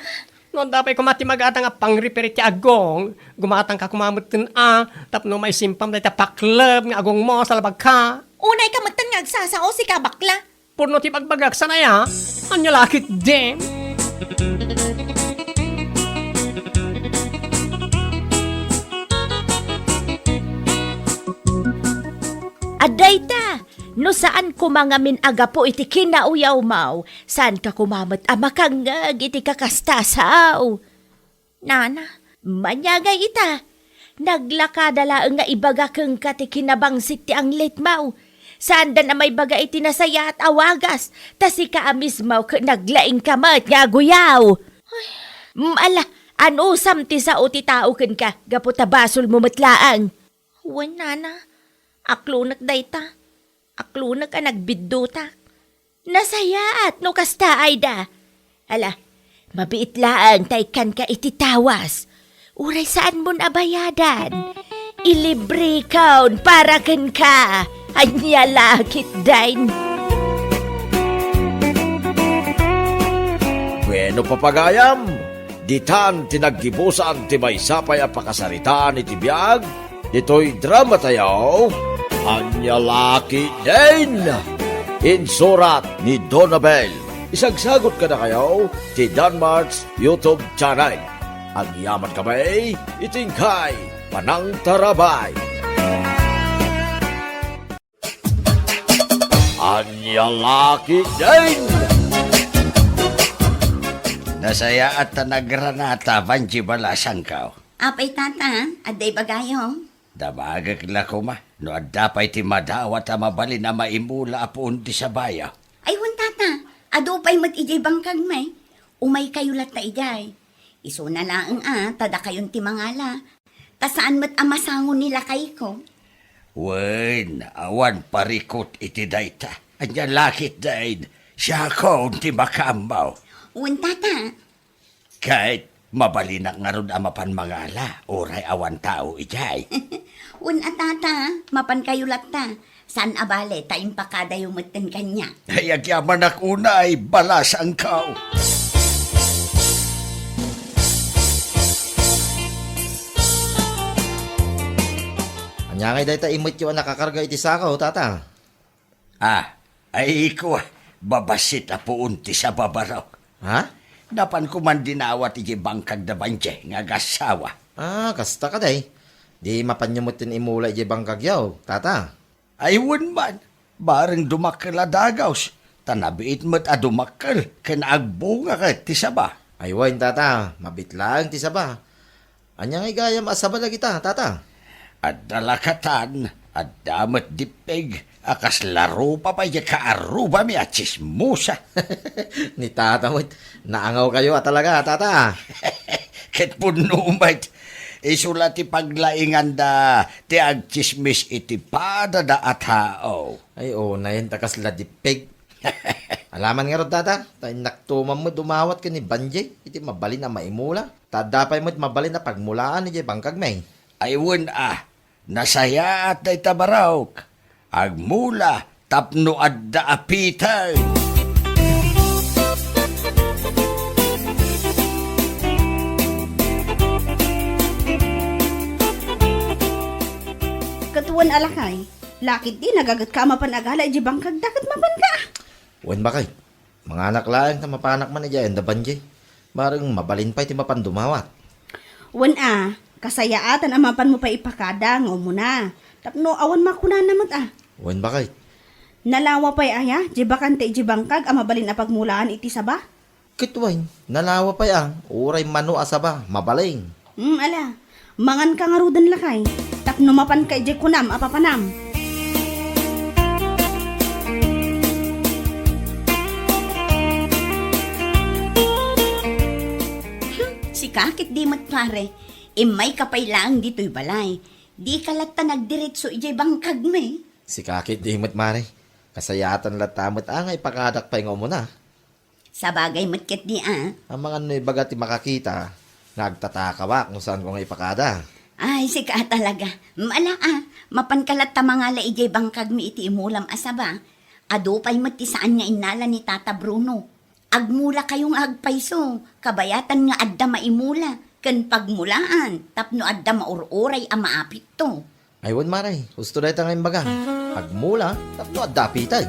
No, dapat ko mati magatang nga pang-repair ti agong. Gumatang ka kumamutin tapno may simpam na ita paklab ng agong mo sa labag ka. Unay ka magtangag sasao, sika, bakla. Puno ti pagbagak sana ya, anya lakit din. Adayta, no saan kumangamin aga po iti kinauyaw mau, saan ka kumamat amakangag iti kakastasaw. Nana, manyagay ita, naglakadala nga ibaga keng kati kinabangsit ti anglit mau, saan da na may baga iti nasaya at awagas, tas ikaamis mau naglaing kamat nga guyaw. Ala, anusam ti sao ti tao ken ka, gaputa basol mo matlaang. Wan, nana. Aklunak dayta. Aklunak ka nagbidduta. Nasayaat no kasta Aida. Ala, mabiit laang taykan ka iti tawas. Uray saan mo nabayadan? Ilibre kaun para ken ka. Anya lakit dain. Bueno papagayam, ditan tinaggibusan ti maysapay a pakasaritaan iti biag, dito'y drama tayaw, Anya Laki din! Insurat ni Donabel. Isagsagot ka na kayo ti Danmarks YouTube channel. Ang yaman kamay, itingkay, panang tarabay. Anya Laki din! Nasaya at nagranata, Vanji Balasangkaw. Apay tata, aday bagayo. Damagak la ko ma, no adapay ti madawat a mabali na maimula apun ti sabaya. Ay wan tata, ado pa'y mat ijay bangkag may. Umay kayo lat na ijay. Iso na laang tada kayon ti mangala. Tasaan mat amasangon nila kay ko. Wen, awan parikot iti dayta. Anya lakit dain, siya ko ti makambaw. Wan tata, Kahit mabalinak nga ron amapan mangala, oray awan tao ijay. wan atata, mapan kayo lat ta. San abale, taing pakadayo matan kanya. Ay agyaman akuna ay Balasangkaw. Anya kay dayta imot yung nakakarga iti sakaw, tata. Ay ko, babasit apuun ti sa babaraw. Ha? Napan ko man dinawat iti bangkag da banje nga gasawa. Kasta ka day. Di mapanyamutin imula iti bangkagyaw, tata. Aywan man, bareng dumakkel a dagaws. Tanabiit mo't a dumakkel, kanagbunga ka ti saba. Aywan, tata. Mabitlang ti saba. Anya nga gayam asaba na kita, tata. At dalakatan, at damat dipeg, akas laro pa pa iya kaaruba mi at chismusa. Ni tata mo, naangaw kayo talaga, tata. Ket puno umay, isulat ti paglaingan da, ti agchismis iti pada da atao. Ay, na yun, takas ladipig. Alaman nga ron, tata. Tayo naktuman mo, dumawat ka ni Banjay. Iti mabali na maimula. Tadapay mo't mabali na pagmulaan ni bangkag may. Aywan nasaya at day tabarawk. Agmula, tapno adda apitay. Katuan alakay, lakit di nagagat ka mapanagala iji bangkag dakat mapan ka. Wen ba kay? Mga anak lang na mapanak man niya, enda Banjay. Marang mabalin pa iti mapan dumawat. Wan kasayaatan ang mapan mo pa ipakada nga muna. Tapno awan makuna namat Wen ba kay? Nalawa pa'y aya, jibakante jibangkag ang mabalin na pagmulaan iti saba. Kitwain, nalawa pa yang, uray mano asaba, mabaling. Ala, mangan ka nga rudan lakay. Tapno mapan ka iji kunam apapanam. Si kakit di mat pare, imay kapay lang dito'y balay. Di ka lata nagdiretso ijay bangkag me. Si kakit di himot mare. Kasayatan latamot angay pakadak pa nga muna. Sa bagay matkit di Ang mga noy baga ti makakita, nagtatakawak kung saan ko nga ipakada. Ay, si ka talaga. Mala mapankalat ta mga la ijay bangkag mi iti imulam asaba. Ado pa'y mati saan nga inala ni Tata Bruno. Agmula kayong agpayso, kabayatan nga adda maimula. Kan pagmulaan, tapno adda maururay a maapit to. Aywan maray, gusto na ito ngayon baga. Agmula, tapno at dapitan.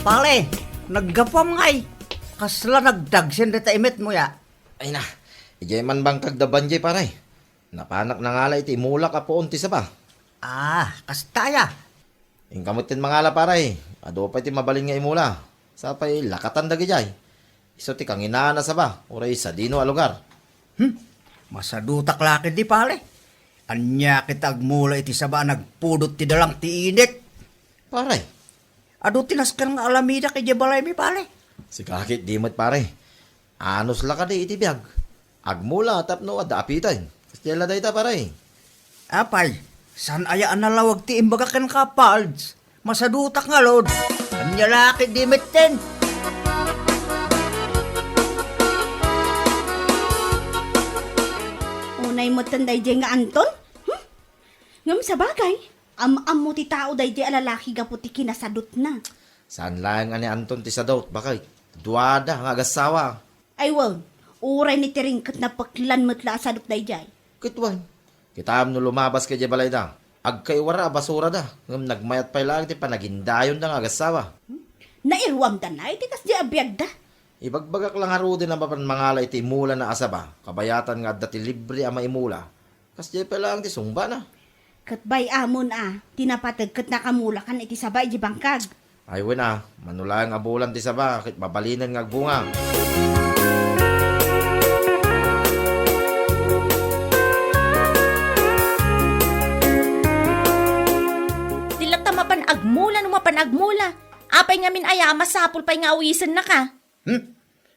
Pare, naggapam ngay. Kasla nagdagsin dita imit mo ya. Ay na, ijay man bangkag da Banjay paray. Napanak na nga la iti imula ka po unti sa ba. Kastaya. Ingkamutin mga ala paray, ado pa iti mabaling nga imula. Sa pa'y lakatan da gijay. Iso ti kang inaana sa ba, uray sa dino a lugar. Masadutak lakit di pare. Anya kita agmula iti saba nagpudot ti dalang ti init. Paray, Ado tinaskan nga alamida kay balay mi pare. si kakit di mo't pare. Anos la ka di iti biyag. Agmula tapno at daapitan. Kastila da ita paray. Apay, san ayaan na lawag ti imbaga kan kapalds. Masadutak nga lod. Anya lakit di mitten. Unay mo tanday di nga Anton? Ngam sa bagay, am mo ti tao day di alalaki gaputi kinasadot na. Saan lang ani Anton ti sadot, bakay? Duwada nga agasawa. Ay uray ni tiringkat na paklan matla sadot day jay. Kitwan. Kitam no lumabas kay balay da. Agkaiwara basura da. Ngam nagmayat pa lang ti panagindayon da nga agasawa. Nairwam da na, iti kas di abiyag da. Ibagbagak lang haro din ang papan mangala iti mula na asaba. Kabayatan nga dati libre ang maimula. Kasi pa lang ti sungba na. Katbay amon tinapatag kat nakamulakan iti sabay di bangkag. Ayun manulang abulan ti saba, kit mabalinan nga agbunga. Dilata mapanagmula no mapanagmula. Apay nga min aya, masapul pa'y nga awisan na ka.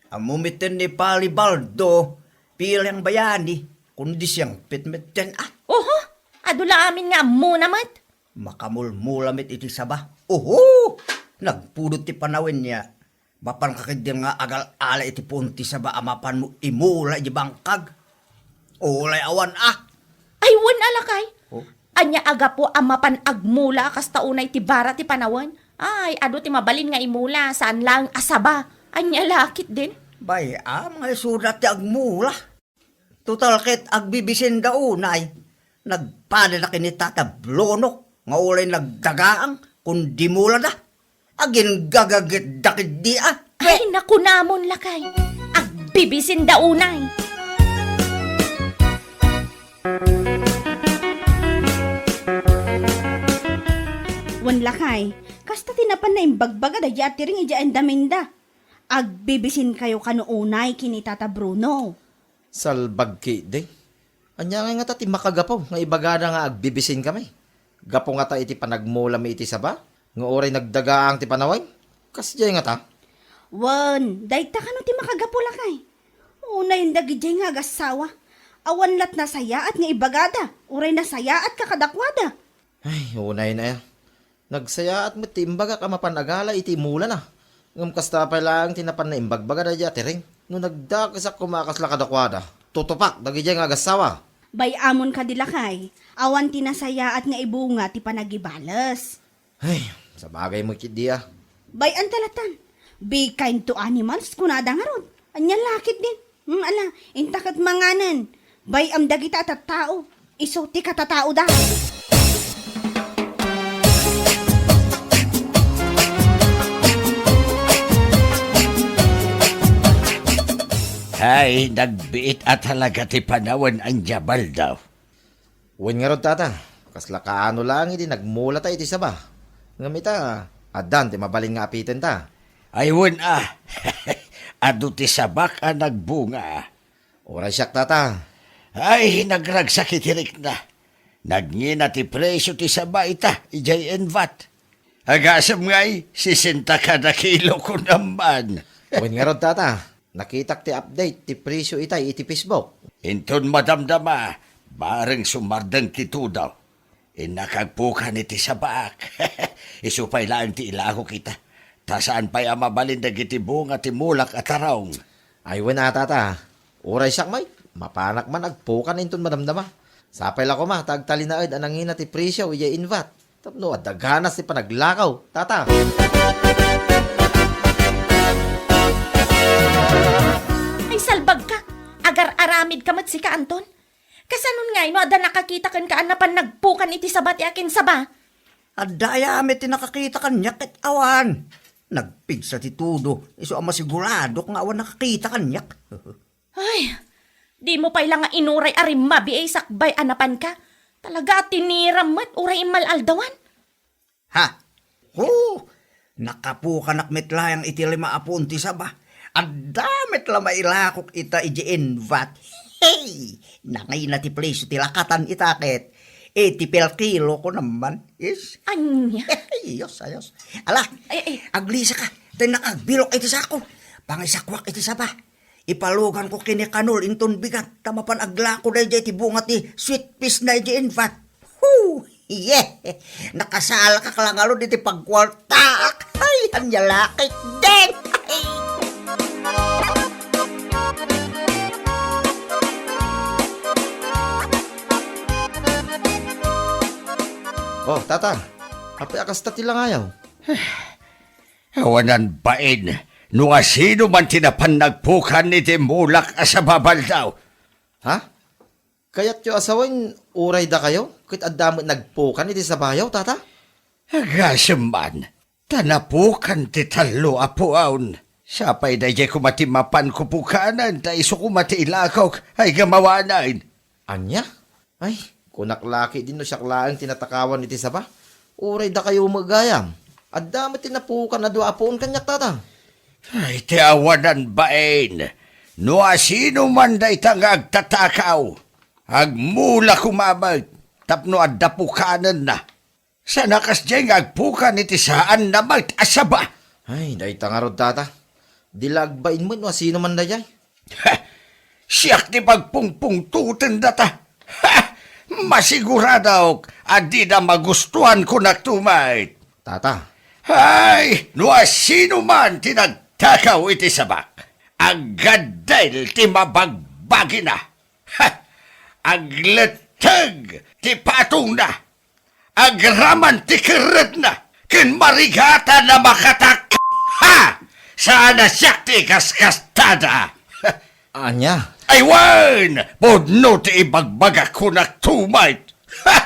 Amumitin ni Palibaldo. Pilang bayani. Kundi siyang pitmitten Oho, adula amin nga muna mat. Makamulmulamit iti saba. Oho! Nagpudot ti panawin niya. Bapan kakidyan nga agal-ala iti punti saba amapan mo imula iti bangkag. Ulay awan Ay, wan alakay. Oh. Anya aga po amapan agmula kas taunay ti bara ti panawan. Ay, ado ti mabalin nga imula, saan lang asaba. Anya lakit din. Bay, mga sudat ti agmula. Total kit agbibisin daunay. Nagpada na kinita tablonok. Nga ulay nagdagaang. Kundi mula da. Agin gagagit dakit di ah. Ay, naku namon lakay. Agbibisin daunay. Wan lakay, kasta tinapan na imbagbaga da ati ring ija endaminda. Agbibisin kayo kanuunay kini Tata Bruno. Salbag ki, de. Anya nga ta ti makagapaw, nga ibagada nga agbibisin kami. Gapo nga ta iti panagmula mi iti saba, nga oray nagdagaang ti panaway. Kasjay nga ta. Wan, dayta ka no ti makagapo lakay. Una yung dagijay nga agasawa. Awan lat na saya at nga ibagada. Uray na saya at kakadakwada. Ay, unay na ya. Nagsaya at matimbaga ka mapanagala iti mula na. Ngam kasta pa lang tinapan na imbagbaga na iti ring. No nagdakasak kumakas lakadakwada. Tutupak, dagijay nga agasawa. Bay amon ka dilakay. Awan tinasaya at nga ibunga ti panagibalas. Ay, sa bagay mo kit diya. Bay ang talatan. Be kind to animals kunada nga ron. Anya lakit din. Ala, intakat manganan. Bay am dagita at tao. Iso ti katatao da. Ay, nagbiit at halaga ti panawan ang jabal daw. Wen nga ron tata. Kasla kaano lang iti nagmula ta iti saba. Ngamita, adan ti mabalin nga apitin ta. Ay, wen adu ti sabak ang nagbunga. Oray siyak tata. Ay, nagragsakitirik na. Nagngina ti presyo ti saba ita, ijay envat. Agasam nga'y, 60 kada kilo ko naman. Wen nga ron tata. Nakitak ti update ti presyo itay iti Facebook. Inton madamdama, bareng sumardang kito daw. Inakagpukan iti sabak. Isupay lang ti ilaho kita. Tasaan pa'y amabalin na gitibong at imulak at araw. Ay wen na tata. Oray siyak may. Mapanak man agpukan inton madamdama. Sapay la ko ma, tagtalinaid anangin ti presyo iya invat. Tapno at daghanas ti panaglakaw. Tata. Ay, salbag ka. Agar-aramid ka mat si ka, Anton. Kasanon nga, no, ada nakakita kan kaan na pan nagpukan iti sabat yakin saba. Adaya amit ti nakakita kanyak ket awan. Nagpigsa ti tudo. Iso ang masigurado kung awan nakakita kanyak. Ay, di mo pa ilang nga inuray arim mabi ay sakbay anapan ka. Talaga tiniram mat uray imalaldawan. Ha? Nakapukanak metlayang iti lima apon ti saba. Adamit la mailakok ita iji envat. Hey! Nangay na ti place ti lakatan itakit. Ti pel kilo ko naman. Yes. Anya? Ayos, ayos. Ala, aglisa ka. Tayo nakagbilok iti sako. Pangisakwak iti saba. Ipalugan ko kini kanol inton bigat. Tamapan aglako na iti bunga ti sweet fish na iti envat. Woo! Yeah! Nakasala ka kalangalo iti pagkwartak. Ay, anyalakit din. Ay! Oh, tata. Apay akas tati lang ayaw. Awanan bain, nung sino man tinapan nagpukan ni Timulak sa babal daw. Ha? Kaya't yung asawan, uray da kayo? Kit adamot nagpukan iti sa bayaw, tata? Agasam man, tanapukan ti talo apuaon. Sapay da jay kumatimapan kupukanan, da iso kumati ilakaw, ay gamawanan. Anya? Ay, kunaklaki din no siyaklaan tinatakawan iti saba. Uray da kayo magayam. Adamot tinapukan na doa poon kanyak, tata. Ay, ti awanan bain, no sino man da itang agtatakaw. Agmula kumabag, tapno addapukanan na. Sa nakas diyang agpukan iti saan na mag-asaba. Ay, dahi tangarod, tata. Dilagbain mo no sino man da jay. Siyak ti pagpungpungtutin data. Masigurado adi na magustuhan ko nagtumay. Tata. Ay, no sino man tinagtakaw iti sabak. Agadail ti mabagbagi na. Agletag ti patong na. Agraman ti kiret na. Kinmarigata na makatak. Ha! Sana siyak ti kaskastada. Anya? Aywan! Podno ti ibagbaga ko na tumay. Ha!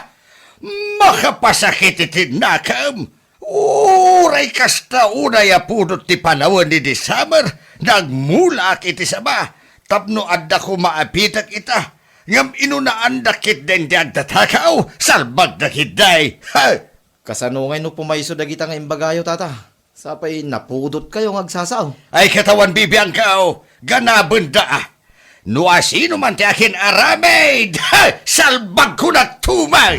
Makapasakit iti nakam. Uray kasta unay apudot ti panawon ni di summer, nagmulak iti saba, tapno adda ko maapitak ita, ngam inunaan dakit den di agtatakaw, salbag dakit day. Ha! Kasanungay no pumayso dagita nga imbagayo, tata. Sapay napudot kayo ng agsasaw. Ay katawan bibiyang kao, ganabenda ah. No asino man ti akin aramid, ha! Salbag ko na tumay!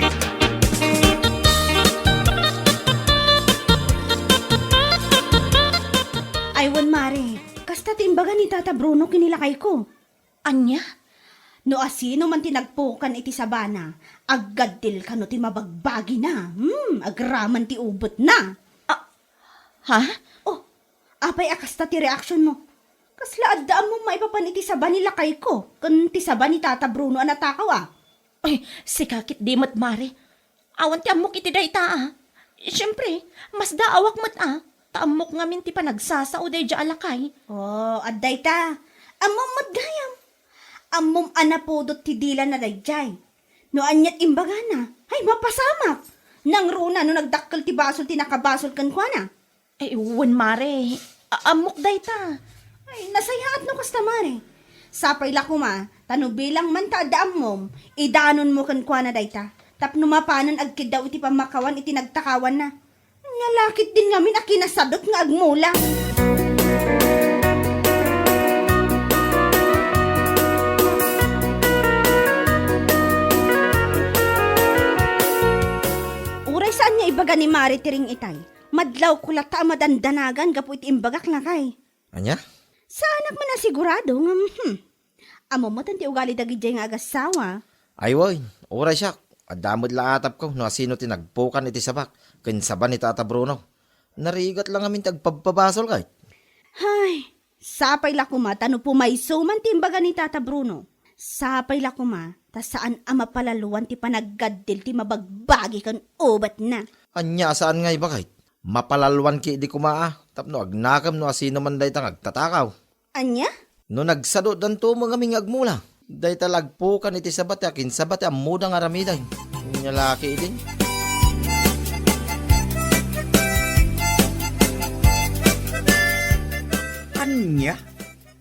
Aywan mare, kasta timbaga ni Tata Bruno kinilakay ko. Anya? No asino man tinagpukan iti sabana, aggadil ka no ti mabagbagi na. Agraman ti ubot na. Ha? Oh, apay akasta ti reaksyon mo. Kasla addaan mo maipapan iti saba ni lakay ko, kun ti saba ni Tata Bruno anatakaw ah. Ay, si kakit di mat mare. Awan ti amok iti dayta ah. Siyempre, mas daawak mat ah. Taamok nga min ti panagsasao day dya alakay. Oh, adday ta. Amom madgayam. Amom anapodot ti dila na dayjay. No anyat imbaga na, ay mapasamak. Nang runa no nagdakkel ti basol ti nakabasol kan kwa na. Ay, uwan mare. Amok dayta. Ay, nasayaat no kasta mare. Sapay la kuma, tanubilang man ta daam mom, idanon mo kan kwa na dayta. Tapno mapanon agkid daw iti pamakawan iti nagtakawan na. Nyalakit din ngamin a kinasadot nga agmula. Uray saan niya ibaga ni Mari tiring itay? Madlaw kulata madandanagan gapu iti imbagak lakay. Anya? Sa anak mo na sigurado nga, amo mo tanti ugali dagidjay nga agasawa. Ay, woy. Oray siya. Adamod la atap ko no asino tinagpukan iti sabak. Kinsaban ni Tata Bruno. Narigat lang amin tagpababasol kay. Hay, sapay la kuma, tano pumayso man timbaga ni Tata Bruno. Sapay la kuma, ta saan ama palaluan ti panaggaddil ti mabagbagi kan ubat na. Anya saan nga iba kay? Mapalalwan ki di kumaa. Tapno agnakam no asino man day tang agtatakaw. Anya? No nagsado danto mga aming agmula. Day talagpukan iti sabat akin sabat ang mudang aramiday. Nyalaki din. Anya?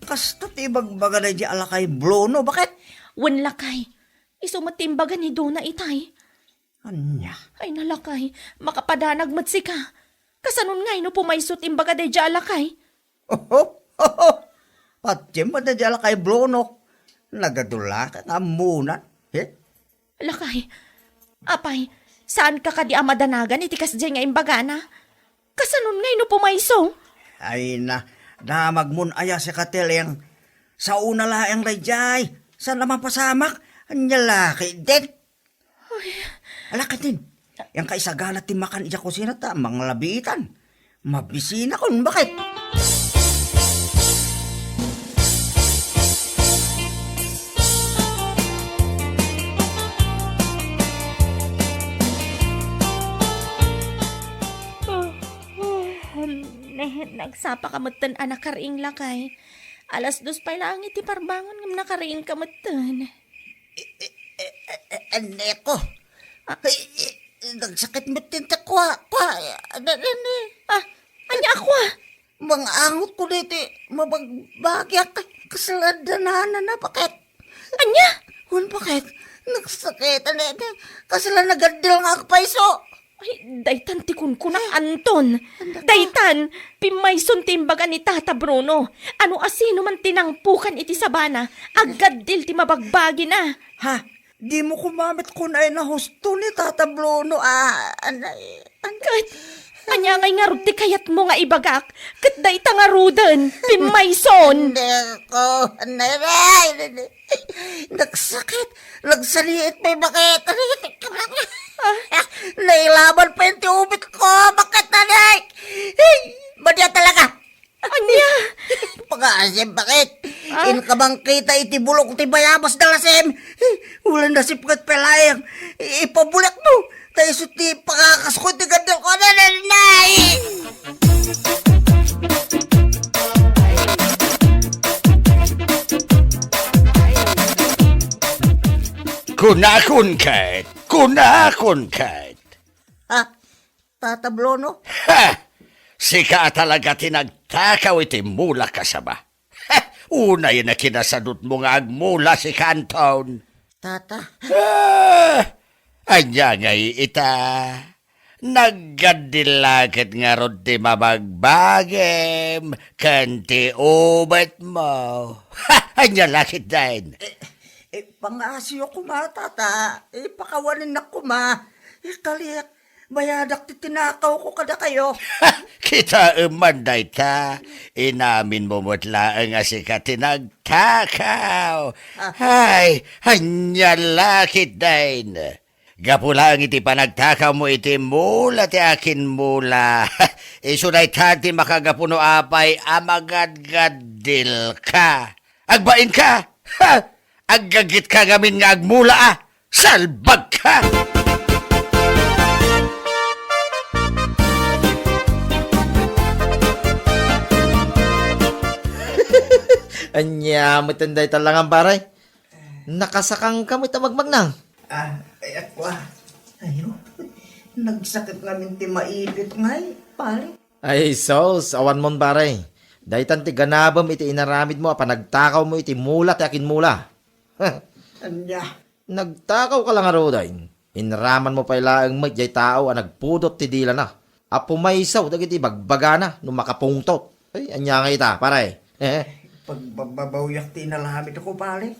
Kasta ti bagbaga na di alakay blono, bakit? Wan lakay. Isumatimbagan ni Dona itay. Anya? Ay nalakay. Makapadanag matsi ka. Kasanon ngay no pumaysot imbaga day dya alakay. Patye mo na di alakay blono. Nagadula ka nga muna. Lakay. Apay, saan ka kadi amadanagan iti kasdyan nga imbaga na? Kasanon ngay no pumayso? Ay na, damag mun aya si Kateleng. Sa una laeng rayjay. Saan naman pasamak? Anya laki din. Alakit din. Yang kaisagalat ti makan iya kusina ta, mga labitan. Mabisina kun, bakit? Nagsapa ka matan anak karing lakay. Alas 2 pa lang iti parbangon ngam nakariing ka matan. Ane ko. Nagsakit mo tinta ko. Anya ako ah. Mga angot ko dito. Mabagbagya ka. Kasaladanan na. Bakit? Anya? Bakit? Nagsakit. Kasala nagadil nga ako paiso. Ay, daytan ti kunkunang Anton. Daytan, pimayson timbaga ni Tata Bruno. Ano asino man tinangpukan iti sabana, aggadil ti mabagbagi na. Ha? Di mo kumamit kun ay na husto ni Tata Bruno. Kat, anya ngay nga ti kayat mo nga ibagak, kat dayta nga rudan, pimayson. Hindi ko. Nagsakit. Nagsaliit may bakit. Nailaban pa yung tiubit ko. Bakit nanay? Badya talaga. Anya? Pag-aasim, bakit? In ka bang kita itibulok ti bayabas dalasim? Ulan na si Pagkat Pelayang. Ipabulak mo. Tayo suti pakakaskot ti gandal ko na nanay. Kunakon kahit. Kunakon kahit. Ha? Tata Bruno? Ha! Sika talaga tinagtakaw iti mula kasaba. Ha! Una yun na kinasadot mo nga agmula si Canton. Tata, Anya ngay ita. Naggadilakit nga rod ti mabagbagem. Kanti ubat mo. Ha! Anya lakit din. pangasyo ko ma, tata. Pakawanin na ko ma. Kaliyak, bayadak ti tinakaw ko kada kayo. Kita umanday ta. Inamin mo mutla ang asika tinagtakaw. Ay, hanya lakit din. Gapulang iti panagtakaw mo iti mula ti akin mula. Isunay tati makagapuno apay amagadgadil ka. Agbain ka. Ha! Aggagit ka gamin nga agmula ah. Salbag ka! Anya, matanday talangan paray. Nakasakang kami tamagmag nang. Ay ako Ayo, nagsakit namin ti maipit ngay, pare. Ay, sos, awan mon paray. Daytan ti ganabam iti inaramid mo, panagtakaw mo iti mula ti akin mula. Anya, Nagtakaw ka lang arodain. Inraman mo pa ilaang magyay tao ang nagpudot ti dila na. Apo maysaw, dagiti bagbaga na, nung makapungtot. Ay, anya nga ita, paray. pagbababawiyak ti inalamit ako, pare.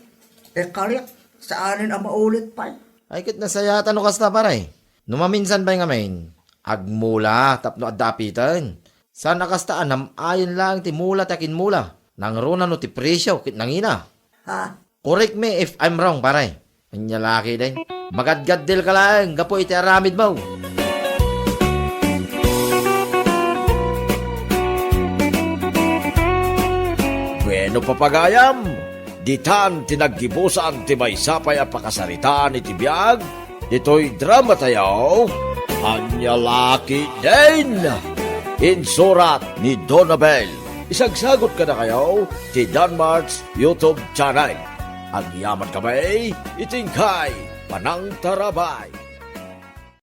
Kaliyak, saanin ang maulit pa. Ay, kit nasayatan no kasta paray. Numaminsan ba nga main? Agmula, tapno adapitan. Sana kastaan namayon lang ti mula ti akin mula. Nang runa no ti presyo, kit nangina. Ha? Correct me if I'm wrong, paray. Anya laki din. Magadgaddil ka lang, gapo iti aramid mo. Bueno papagayam, ditan tinaggibusan ti maysapay a pakasaritaan iti biag, dito'y drama tayo, Anya Laki din. Insurat ni Donabel. Isagsagot ka na kayo ti Danmarks YouTube channel. Ang yaman kamay, itingkay, panang tarabay.